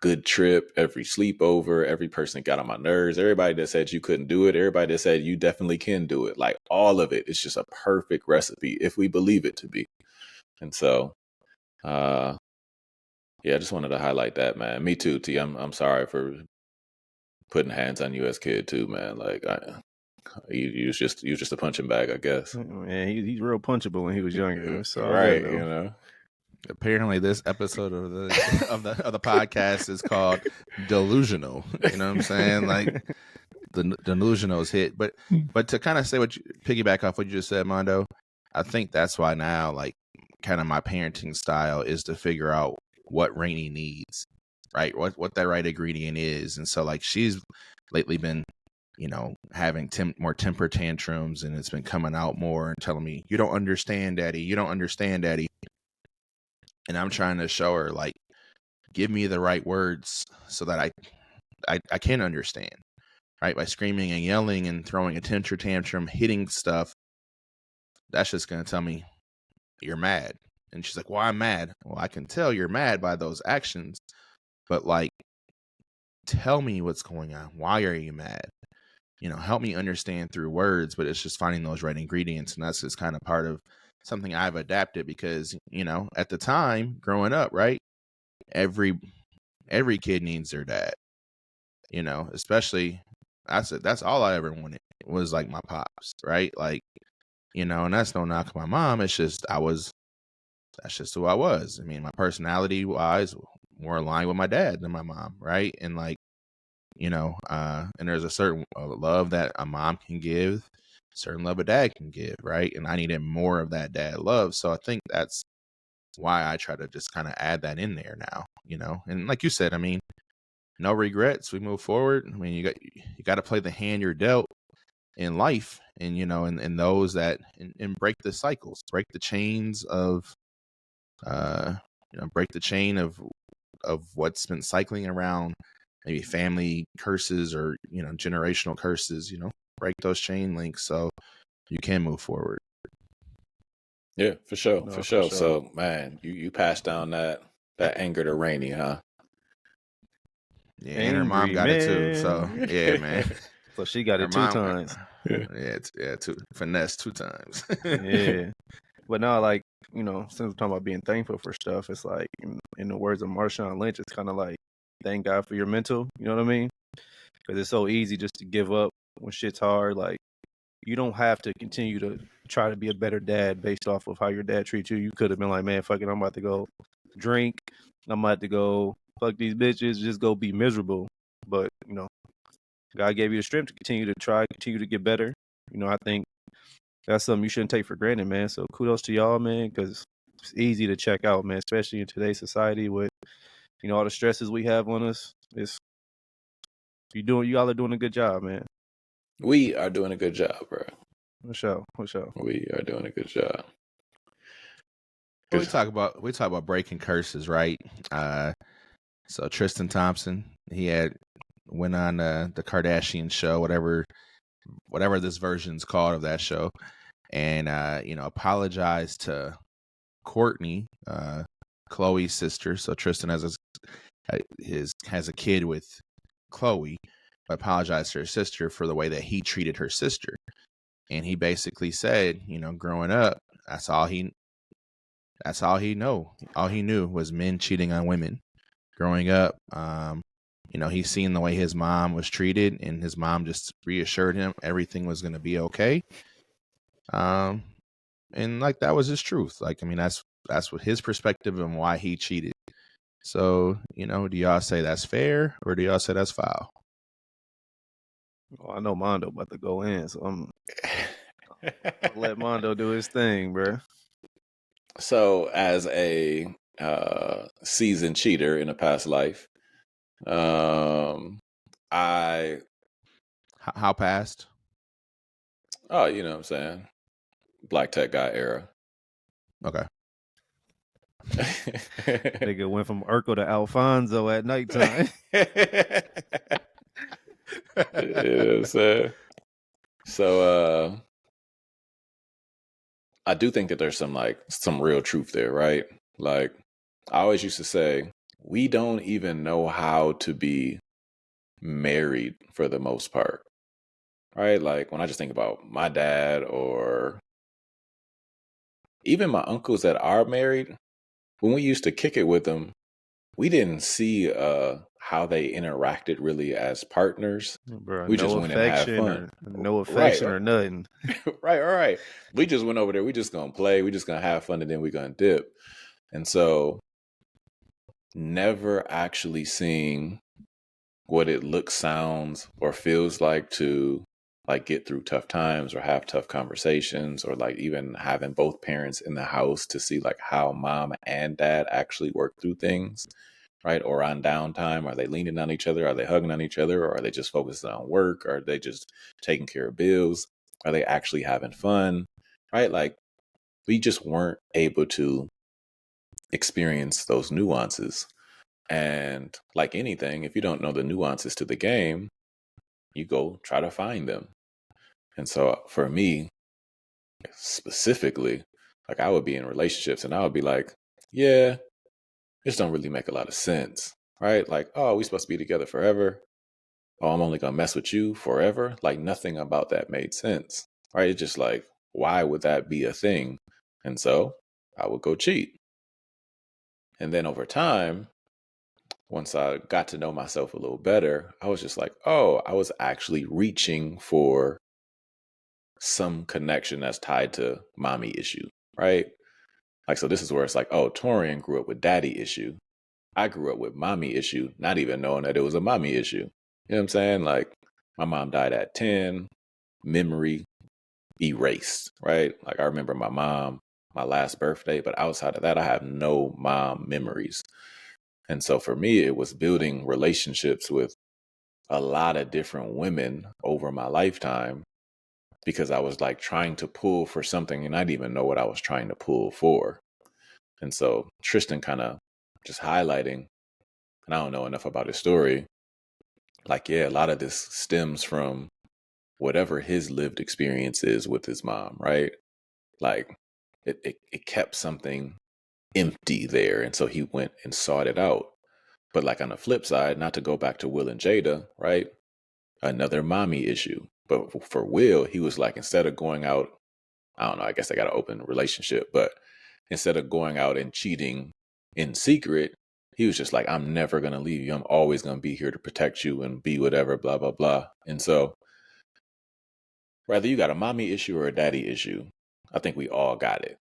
good trip, every sleepover, every person that got on my nerves, everybody that said you couldn't do it, everybody that said you definitely can do it. Like all of it, it's just a perfect recipe if we believe it to be. And so, yeah, I just wanted to highlight that, man. Me too, T. I'm sorry for putting hands on you as kid too, man. Like you was just a punching bag, I guess. Man, he's real punchable when he was younger. So Right, Apparently, this episode of the podcast is called Delusional. You know what I'm saying? Like the delusional is hit, but to kind of say piggyback off what you just said, Mondo, I think that's why now, like, kind of my parenting style is to figure out what Rainey needs, right? What that right ingredient is, and so like she's lately been, having more temper tantrums, and it's been coming out more and telling me, "You don't understand, Daddy. You don't understand, Daddy." And I'm trying to show her, like, give me the right words so that I can understand, right? By screaming and yelling and throwing a temper tantrum, hitting stuff, that's just going to tell me you're mad. And she's like, well, I'm mad. Well, I can tell you're mad by those actions, but like, tell me what's going on. Why are you mad? Help me understand through words, but it's just finding those right ingredients. And that's just kind of part of something I've adapted because, at the time growing up, right, every kid needs their dad, especially that's all I ever wanted was like my pops, right? Like, and that's no knock on my mom. It's just that's just who I was. I mean, my personality wise more aligned with my dad than my mom, right? And like, and there's a certain love that a mom can give, certain love a dad can give, right? And I needed more of that dad love. So I think that's why I try to just kind of add that in there now, and like you said, I mean, no regrets. We move forward. I mean, you got to play the hand you're dealt in life, and and those that and break the cycles, break the chains of, break the chain of what's been cycling around, maybe family curses or generational curses. Break those chain links so you can move forward. Yeah, for sure, for sure. So, man, you passed down that anger to Rainey, huh? Yeah, and her mom got it too. So yeah, man. So she got it 2 times. Yeah, finesse 2 times. Yeah, but no, like since we're talking about being thankful for stuff, it's like in the words of Marshawn Lynch, it's kind of like thank God for your mental. You know what I mean? Because it's so easy just to give up when shit's hard. Like you don't have to continue to try to be a better dad based off of how your dad treats you. You could have been like, man, fuck it, I'm about to go drink. I'm about to go fuck these bitches. Just go be miserable. But God gave you the strength to continue to get better. I think that's something you shouldn't take for granted, man. So kudos to y'all, man, because it's easy to check out, man, especially in today's society with all the stresses we have on us. It's y'all are doing a good job, man. We are doing a good job, bro. For sure. We are doing a good job. Well, we talk about breaking curses, right? So Tristan Thompson, he went on the Kardashian show, whatever this version's called of that show, and apologized to Courtney, Khloe's sister. So Tristan has a kid with Khloe, but apologized to her sister for the way that he treated her sister. And he basically said, growing up, that's all he knew. All he knew was men cheating on women. Growing up, he's seen the way his mom was treated, and his mom just reassured him everything was going to be okay. And like that was his truth. Like, I mean, that's what his perspective and why he cheated. So, do y'all say that's fair or do y'all say that's foul? Well, I know Mondo about to go in, so I'm I'll let Mondo do his thing, bro. So, as a seasoned cheater in a past life, I how past? Oh, you know what I'm saying? Black tech guy era. Okay. Nigga went from Urkel to Alfonso at nighttime. You know what I'm saying? So I do think that there's some real truth there, right? Like, I always used to say, we don't even know how to be married for the most part, right? Like, when I just think about my dad or even my uncles that are married, when we used to kick it with them, we didn't see how they interacted really as partners. Bro, we just went and had fun. No affection or nothing. Right. We just went over there. We just gonna play. We just gonna have fun, and then we gonna dip. And so, never actually seeing what it looks, sounds, or feels like to like get through tough times or have tough conversations, or like even having both parents in the house to see like how mom and dad actually work through things. Right? Or on downtime, are they leaning on each other? Are they hugging on each other? Or are they just focused on work? Are they just taking care of bills? Are they actually having fun? Right? Like, we just weren't able to experience those nuances. And like anything, if you don't know the nuances to the game, you go try to find them. And so for me, specifically, like, I would be in relationships and I would be like, yeah, this don't really make a lot of sense, right? Like, oh, we supposed to be together forever. Oh, I'm only gonna mess with you forever. Like, nothing about that made sense, right? It's just like, why would that be a thing? And so I would go cheat. And then over time, once I got to know myself a little better, I was just like, oh, I was actually reaching for some connection that's tied to mommy issue, right? Like, so this is where it's like, oh, Torrean grew up with daddy issue. I grew up with mommy issue, not even knowing that it was a mommy issue. You know what I'm saying? Like, my mom died at 10, memory erased, right? Like, I remember my mom, my last birthday, but outside of that, I have no mom memories. And so for me, it was building relationships with a lot of different women over my lifetime, because I was like trying to pull for something and I didn't even know what I was trying to pull for. And so Tristan kind of just highlighting, and I don't know enough about his story, like, yeah, a lot of this stems from whatever his lived experience is with his mom, right? Like, it kept something empty there. And so he went and sought it out. But like, on the flip side, not to go back to Will and Jada, right? Another mommy issue. But for Will, he was like, instead of going out, I don't know, I guess I got an open relationship, but instead of going out and cheating in secret, he was just like, I'm never going to leave you. I'm always going to be here to protect you and be whatever, blah, blah, blah. And so, whether you got a mommy issue or a daddy issue, I think we all got it.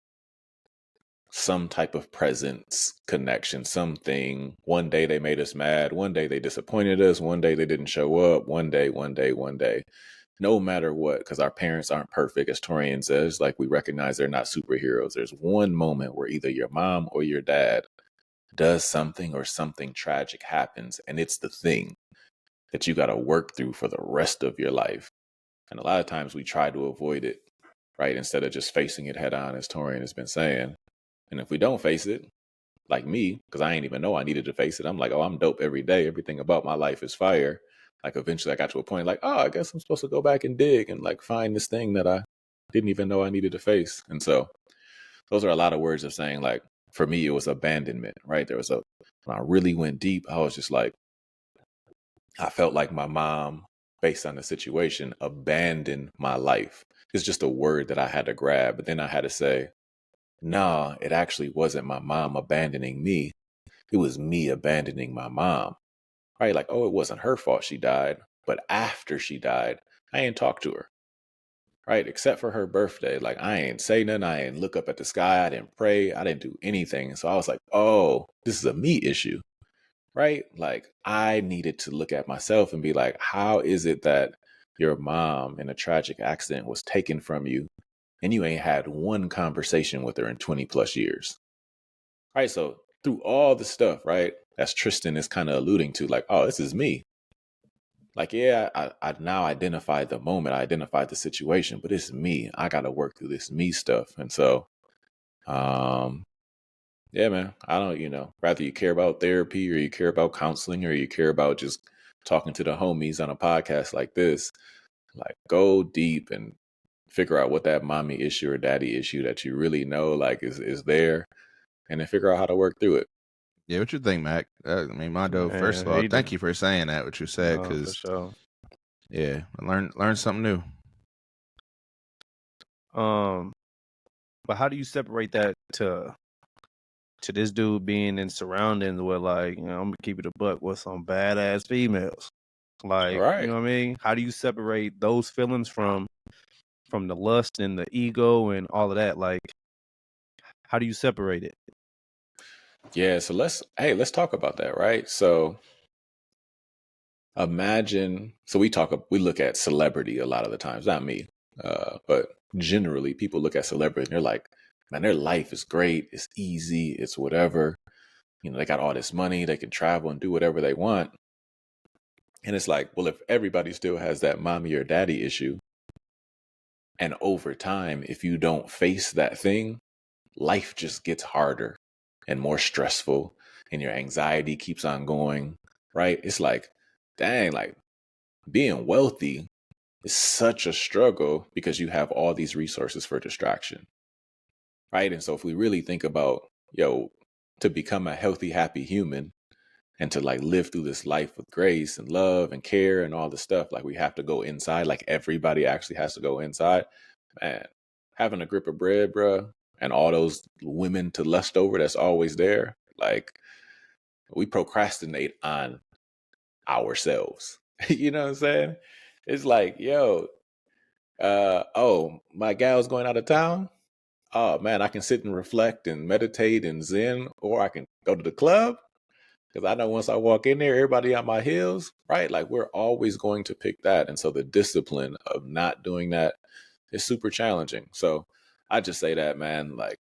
Some type of presence, connection, something. One day they made us mad. One day they disappointed us. One day they didn't show up. One day. No matter what, because our parents aren't perfect, as Torrean says, like, we recognize they're not superheroes. There's one moment where either your mom or your dad does something or something tragic happens, and it's the thing that you got to work through for the rest of your life. And a lot of times we try to avoid it, right? Instead of just facing it head on, as Torrean has been saying. And if we don't face it, like me, because I ain't even know I needed to face it, I'm like, oh, I'm dope every day. Everything about my life is fire. Like eventually I got to a point like, oh, I guess I'm supposed to go back and dig and like find this thing that I didn't even know I needed to face. And so those are a lot of words of saying, like, for me, it was abandonment, right? When I really went deep, I was just like, I felt like my mom, based on the situation, abandoned my life. It's just a word that I had to grab. But then I had to say, nah, it actually wasn't my mom abandoning me. It was me abandoning my mom. Right? Like, oh, it wasn't her fault she died. But after she died, I ain't talked to her. Right? Except for her birthday. Like, I ain't say nothing. I ain't look up at the sky. I didn't pray. I didn't do anything. So I was like, oh, this is a me issue. Right? Like, I needed to look at myself and be like, how is it that your mom in a tragic accident was taken from you and you ain't had one conversation with her in 20 plus years? Right? So through all the stuff, right, as Tristan is kind of alluding to, like, oh, this is me. Like, yeah, I now identified the moment, I identified the situation, but it's me. I got to work through this me stuff. And so, yeah, man, I don't, rather you care about therapy or you care about counseling or you care about just talking to the homies on a podcast like this, like go deep and figure out what that mommy issue or daddy issue that you really know, like is there, and then figure out how to work through it. Yeah, what you think, Mac? Mondo, first of all, thank you for saying that, what you said, because, yeah, learn something new. But how do you separate that to this dude being in surroundings where, like, I'm gonna keep it a buck with some badass females? Like, Right. you know what I mean? How do you separate those feelings from the lust and the ego and all of that? Like, how do you separate it? Yeah, so let's talk about that, right? So imagine, so we look at celebrity a lot of the times, not me, but generally people look at celebrity and they're like, man, their life is great, it's easy, it's whatever, they got all this money, they can travel and do whatever they want. And it's like, well, if everybody still has that mommy or daddy issue, and over time, if you don't face that thing, life just gets harder and more stressful and your anxiety keeps on going, right? It's like, dang, like being wealthy is such a struggle because you have all these resources for distraction, right? And so if we really think about, to become a healthy, happy human and to like live through this life with grace and love and care and all the stuff, like we have to go inside, like everybody actually has to go inside. Man, having a grip of bread, bro, and all those women to lust over that's always there, like we procrastinate on ourselves. You know what I'm saying? It's like, oh, my gal's going out of town. Oh man, I can sit and reflect and meditate and zen, or I can go to the club. Because I know once I walk in there, everybody on my heels, right? Like we're always going to pick that. And so the discipline of not doing that is super challenging. So I just say that, man, like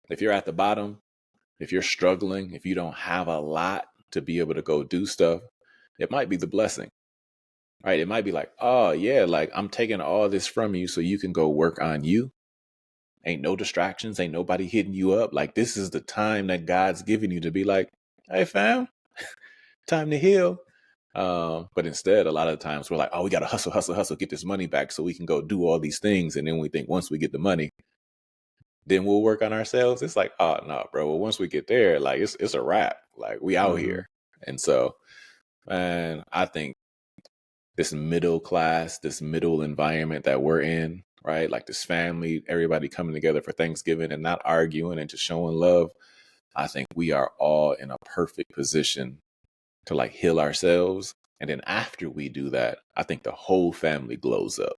if you're at the bottom, if you're struggling, if you don't have a lot to be able to go do stuff, it might be the blessing, right? It might be like, oh yeah, like I'm taking all this from you so you can go work on you. Ain't no distractions. Ain't nobody hitting you up. Like this is the time that God's giving you to be like, hey fam, time to heal. But instead, a lot of the times we're like, oh, we got to hustle, get this money back so we can go do all these things. And then we think once we get the money, then we'll work on ourselves. It's like, oh no, bro. Well, once we get there, like it's a wrap. Like we out here. And so, man, I think this middle class, this middle environment that we're in, right? Like this family, everybody coming together for Thanksgiving and not arguing and just showing love. I think we are all in a perfect position to like heal ourselves. And then after we do that, I think the whole family glows up.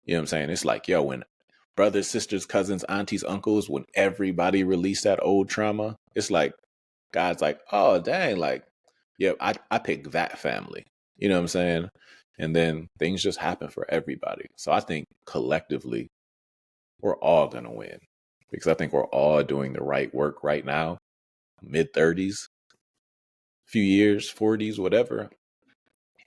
You know what I'm saying? It's like, when brothers, sisters, cousins, aunties, uncles, when everybody release that old trauma, it's like, God's like, oh, dang, like, I pick that family. You know what I'm saying? And then things just happen for everybody. So I think collectively, we're all going to win because I think we're all doing the right work right now. mid-30s, few years, 40s, whatever,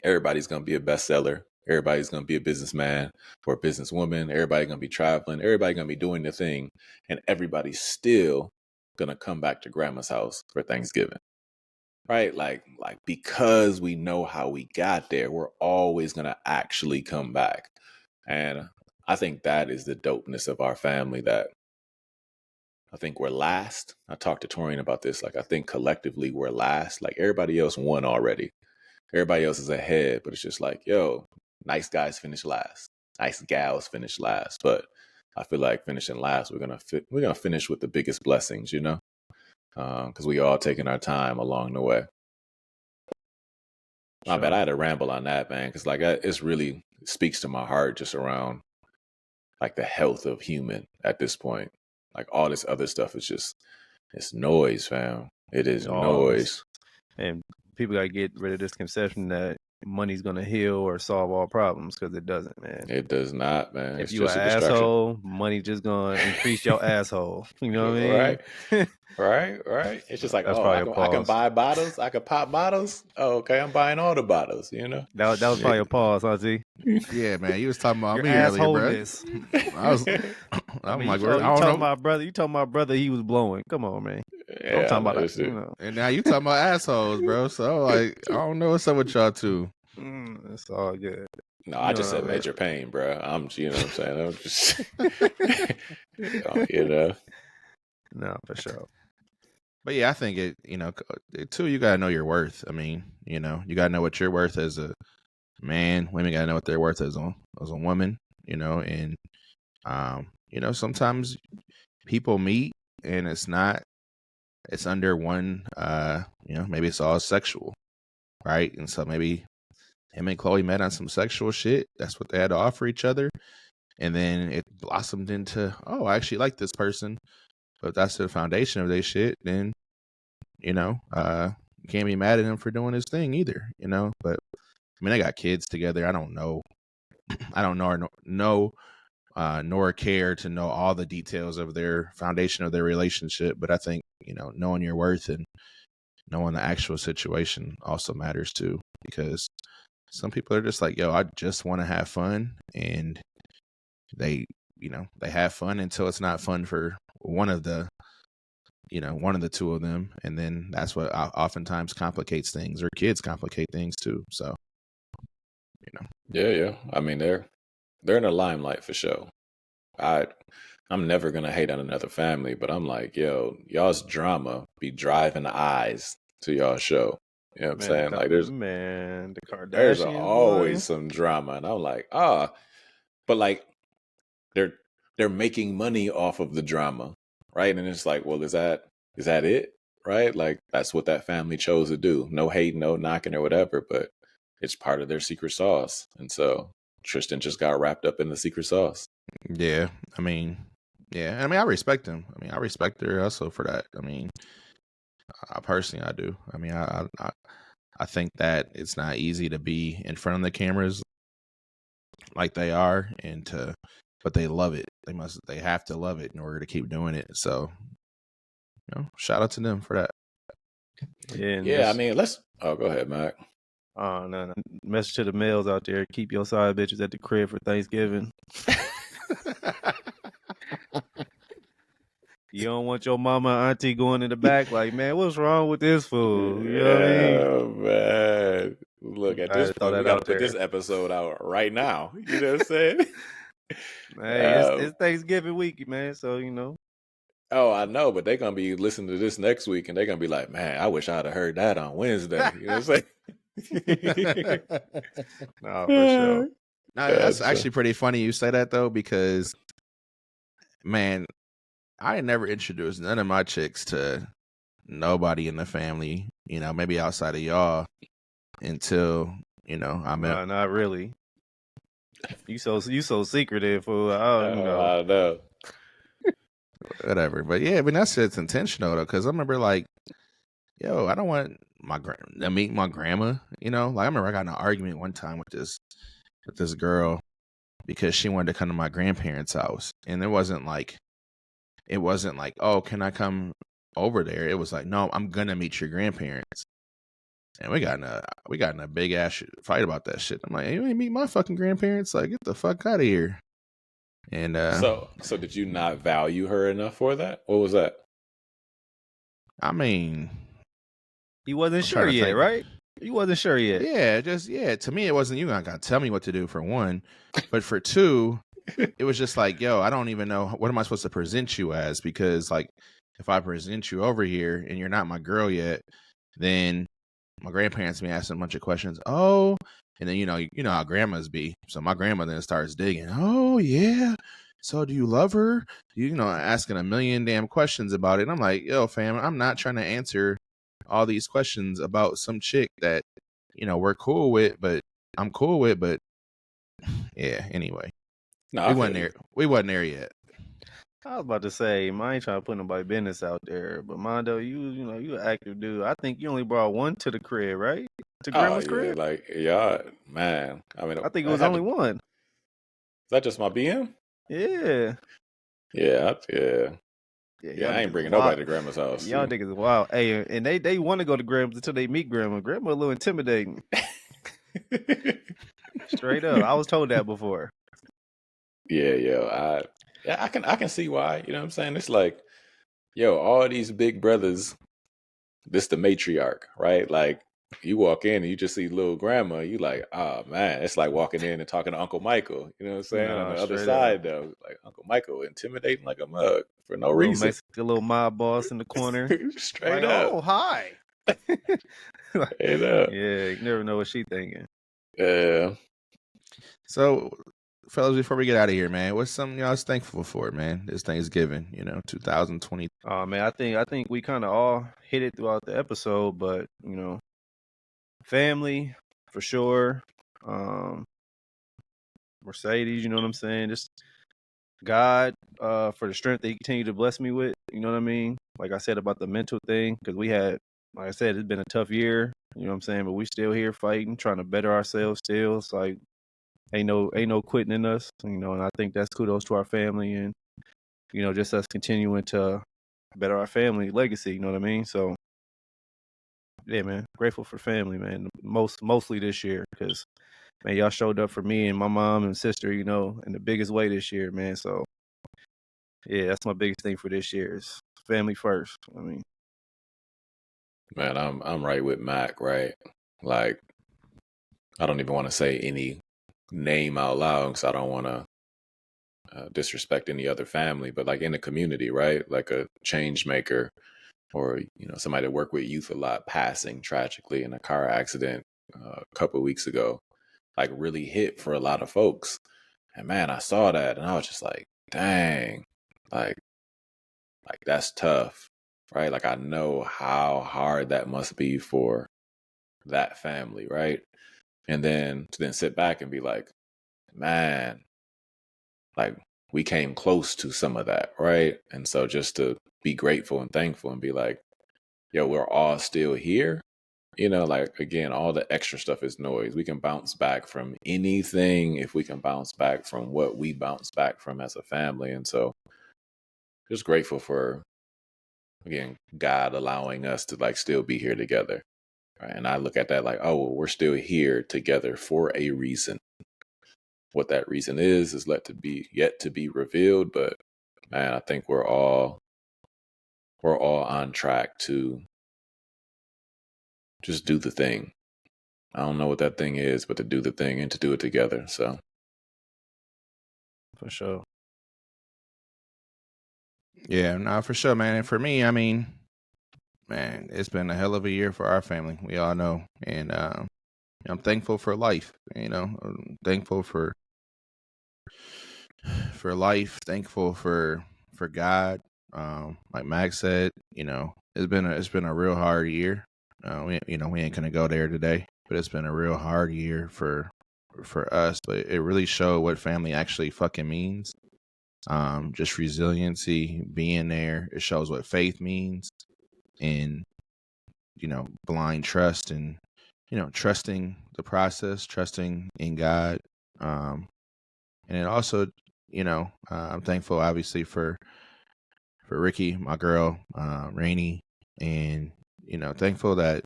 everybody's going to be a bestseller. Everybody's going to be a businessman or a businesswoman. Everybody's going to be traveling. Everybody's going to be doing the thing. And everybody's still going to come back to grandma's house for Thanksgiving. Right? Like because we know how we got there, we're always going to actually come back. And I think that is the dopeness of our family, that I think we're last. I talked to Torrean about this. Like, I think collectively we're last. Like, everybody else won already. Everybody else is ahead, but it's just like, yo, nice guys finish last. Nice gals finish last. But I feel like finishing last, we're gonna finish with the biggest blessings, you know? Because we all taking our time along the way. My bad, I had to ramble on that, man, because like it's really speaks to my heart just around like the health of human at this point. Like all this other stuff is just, it's noise, fam. It is noise. And people got to get rid of this conception that money's going to heal or solve all problems, because it doesn't, man. It does not, man. If you're an asshole, money just going to increase your asshole. You know what I mean? Right. It's just like, that's I can buy bottles. I can pop bottles. Oh, okay. I'm buying all the bottles, you know? That was probably a pause, huh, Z? Yeah, man. You was talking about your me earlier, bro. I'm like, I don't know. My brother, you talking about brother he was blowing. Come on, man. Yeah, I'm talking about that. You know. And now you talking about assholes, bro. So, like, I don't know what's up with y'all two. It's all good. No, I just said major pain, bro. You know what I'm saying? I'm just, you know. No, for sure. But yeah, I think too, you gotta know your worth. I mean, you gotta know what you're worth as a man. Women gotta know what they're worth as a woman, and sometimes people meet and it's under one, maybe it's all sexual, right? And so maybe him and Khloe met on some sexual shit. That's what they had to offer each other. And then it blossomed into, oh, I actually like this person. But if that's the foundation of their shit, then, you can't be mad at him for doing his thing either, But, I mean, they got kids together. I don't know. I don't know nor care to know all the details of their foundation of their relationship. But I think, knowing your worth and knowing the actual situation also matters too. Because some people are just like, yo, I just want to have fun. And they have fun until it's not fun for one of the two of them. And then that's what oftentimes complicates things, or kids complicate things too. So, Yeah. I mean, they're in the limelight for sure. I'm never going to hate on another family, but I'm like, yo, y'all's drama be driving the eyes to y'all show. You know what I'm saying? Like the Kardashians. There's always some drama. And I'm like, but like they're making money off of the drama, right? And it's like, well, is that it? Right? Like that's what that family chose to do. No hate, no knocking or whatever, but it's part of their secret sauce. And so Tristan just got wrapped up in the secret sauce. Yeah. I mean, I respect him. I mean, I respect their hustle for that. I mean, I personally do. I mean, I think that it's not easy to be in front of the cameras like they are, but they love it. They have to love it in order to keep doing it. So, shout out to them for that. Yeah. I mean, go ahead, Mack. Oh, no. Message to the males out there: keep your side bitches at the crib for Thanksgiving. You don't want your mama and auntie going in the back like, man, what's wrong with this fool? You know what I mean? Oh, man. Look, at this point, we got to put this episode out right now. You know what I'm saying? Hey, it's Thanksgiving week, man, so, Oh, I know, but they're going to be listening to this next week, and they're going to be like, man, I wish I'd have heard that on Wednesday. You know what I'm saying? No, for sure. No, that's actually pretty funny you say that, though, because, man, I never introduced none of my chicks to nobody in the family, maybe outside of y'all, until, I met. Not really. You so secretive, fool. I know. Whatever. But yeah, I mean, that shit's intentional, though, because I remember, like, yo, I don't want to meet my grandma, Like, I remember I got in an argument one time with this girl because she wanted to come to my grandparents' house. And it wasn't like, oh, can I come over there, it was like, no, I'm gonna meet your grandparents. And we got in a big ass fight about that shit. I'm like, hey, you ain't meet my fucking grandparents? Like, get the fuck out of here. And So did you not value her enough for that? What was that? I mean, He wasn't I'm sure trying to yet, think. right? He wasn't sure yet. Yeah, to me it wasn't you gotta tell me what to do for one. But for two, it was just like, yo, I don't even know what am I supposed to present you as, because like if I present you over here and you're not my girl yet, then my grandparents be asking a bunch of questions. Oh, and then you know how grandmas be. So my grandma then starts digging. Oh yeah. So do you love her? You know, asking a million damn questions about it. And I'm like, yo, fam, I'm not trying to answer all these questions about some chick that, you know, we're cool with, but I'm cool with, but yeah, anyway. No, We wasn't there yet. I was about to say, I ain't trying to put nobody business out there, but Mondo, you know, you an active dude. I think you only brought one to the crib, right? To Oh grandma's yeah, crib? like yeah, man. I mean, I think it was only one. Is that just my BM? Yeah. Yeah. Y'all I ain't niggas bringing wild. nobody to grandma's house. Y'all niggas wild. Hey, and they want to go to grandma's until they meet grandma. Grandma a little intimidating. Straight up. I was told that before. Yeah. I can see why. You know what I'm saying? It's like, yo, all these big brothers, this the matriarch, right? Like you walk in and you just see little grandma, you like, oh man, it's like walking in and talking to Uncle Michael. You know what I'm saying? On Nah, the other straight side up. though, like Uncle Michael intimidating like a mug for no The reason. little mob boss in the corner. Straight Like, up. oh, hi. Straight up. Yeah, you never know what she thinking. Yeah. So, fellas, before we get out of here, man, what's something y'all is thankful for, man? This Thanksgiving, 2020. Oh man, I think we kind of all hit it throughout the episode, but family for sure. Mercedes, you know what I'm saying? Just God for the strength that He continue to bless me with. You know what I mean? Like I said about the mental thing, because like I said, it's been a tough year. You know what I'm saying? But we still here fighting, trying to better ourselves. Still, it's like ain't no quitting in us. And I think that's kudos to our family, and just us continuing to better our family legacy. You know what I mean? So yeah, man, grateful for family, man. Mostly this year, because man, y'all showed up for me and my mom and sister, in the biggest way this year, man. So yeah, that's my biggest thing for this year is family first. I mean, Man, I'm right with Mac, right? Like I don't even want to say any name out loud because I don't want to disrespect any other family, but like in the community, right? Like a change maker or, somebody that worked with youth a lot passing tragically in a car accident a couple of weeks ago, like really hit for a lot of folks. And man, I saw that and I was just like, dang, like that's tough, right? Like I know how hard that must be for that family, right? And then to then sit back and be like, man, like we came close to some of that, right? And so just to be grateful and thankful and be like, yo, we're all still here. Like again, all the extra stuff is noise. We can bounce back from anything if we can bounce back from what we bounce back from as a family. And so just grateful for, again, God allowing us to like still be here together. Right? And I look at that like, oh, well, we're still here together for a reason. What that reason is yet to be revealed. But man, I think we're all on track to just do the thing. I don't know what that thing is, but to do the thing and to do it together. So for sure. Yeah, no, for sure, man. And for me, I mean, man, it's been a hell of a year for our family. We all know. And I'm thankful for life, I'm thankful for thankful for God. Like Mac said, it's been a real hard year. We ain't gonna go there today, but it's been a real hard year for us. But it really showed what family actually fucking means. Just resiliency, being there. It shows what faith means, and blind trust, and trusting the process, trusting in God. And it also, I'm thankful obviously for Ricky, my girl, Rainey, and thankful that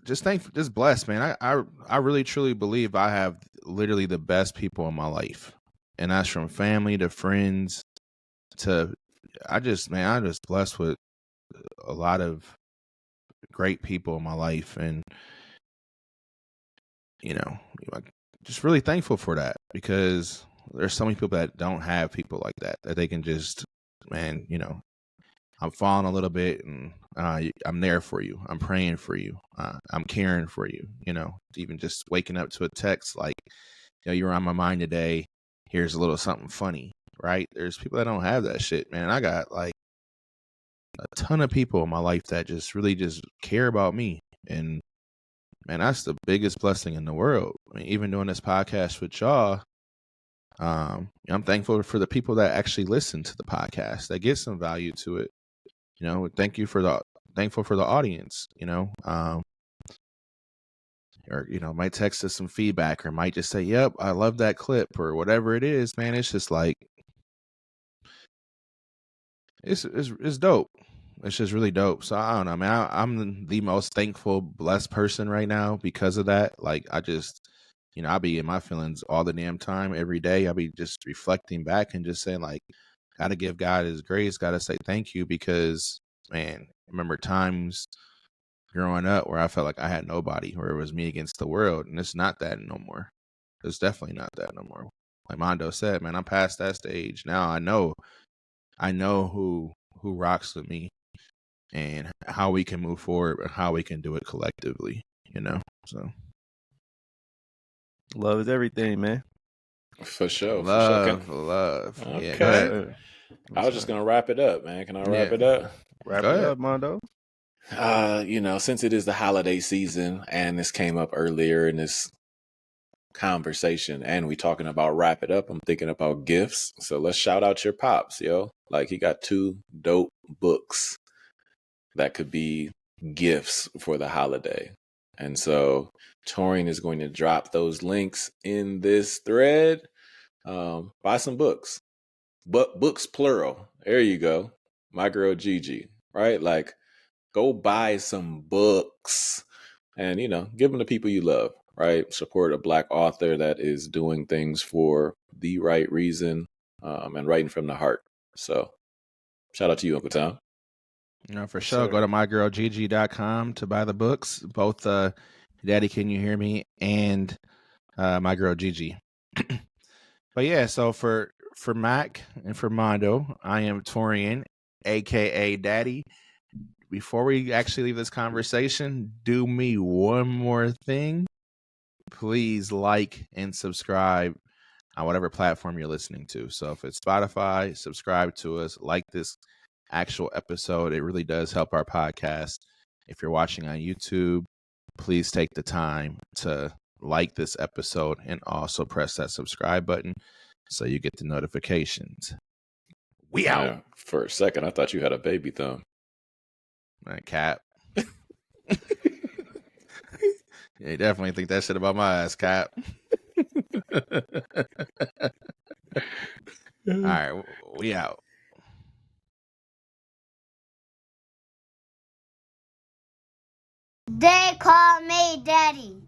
just blessed, man. I really truly believe I have literally the best people in my life, and that's from family to friends to I'm just blessed with a lot of great people in my life, and like, just really thankful for that, because there's so many people that don't have people like that they can just, man, I'm falling a little bit, and I'm there for you. I'm praying for you. I'm caring for you. Even just waking up to a text like, you're on my mind today. Here's a little something funny, right? There's people that don't have that shit, man. I got like a ton of people in my life that just really just care about me, and man, that's the biggest blessing in the world. I mean, even doing this podcast with y'all, I'm thankful for the people that actually listen to the podcast, that get some value to it. Thankful for the audience, or, might text us some feedback, or might just say, yep, I love that clip, or whatever it is, man. It's just like, it's dope. It's just really dope. So I don't know, man. I'm the most thankful, blessed person right now because of that. Like, I just, I'll be in my feelings all the damn time, every day. I'll be just reflecting back and just saying, like, gotta give God his grace, gotta say thank you, because, man, I remember times growing up where I felt like I had nobody, where it was me against the world, and it's not that no more. It's definitely not that no more. Like Mondo said, man, I'm past that stage now. I know who rocks with me, and how we can move forward, and how we can do it collectively. So Love is everything, man. For sure. love. Okay. Yeah, go ahead. I was just gonna wrap it up, man. Can I wrap it up? Wrap Go it ahead. up, Mondo. Since it is the holiday season, and this came up earlier in this conversation, and we talking about wrap it up, I'm thinking about gifts. So let's shout out your pops, yo. Like, he got 2 dope books that could be gifts for the holiday. And so Torrean is going to drop those links in this thread. Buy some books. But books plural. There you go. My girl Gigi, right? Like, go buy some books and, give them to people you love, right? Support a Black author that is doing things for the right reason, and writing from the heart. So shout out to you, Uncle Tom. For sure. Go to mygirlgg.com to buy the books, both Daddy Can You Hear Me and My Girl Gigi. But yeah, so for Mack and for Mondo, I am Torrean, aka Daddy. Before we actually leave this conversation, do me one more thing. Please like and subscribe on whatever platform you're listening to. So if it's Spotify, subscribe to us, like this actual episode. It really does help our podcast. If you're watching on YouTube, please take the time to like this episode and also press that subscribe button so you get the notifications. We out. Yeah, for a second, I thought you had a baby thumb. Man, Cap. Yeah, you definitely think that shit about my ass, Cap. All right, we out. They call me Daddy.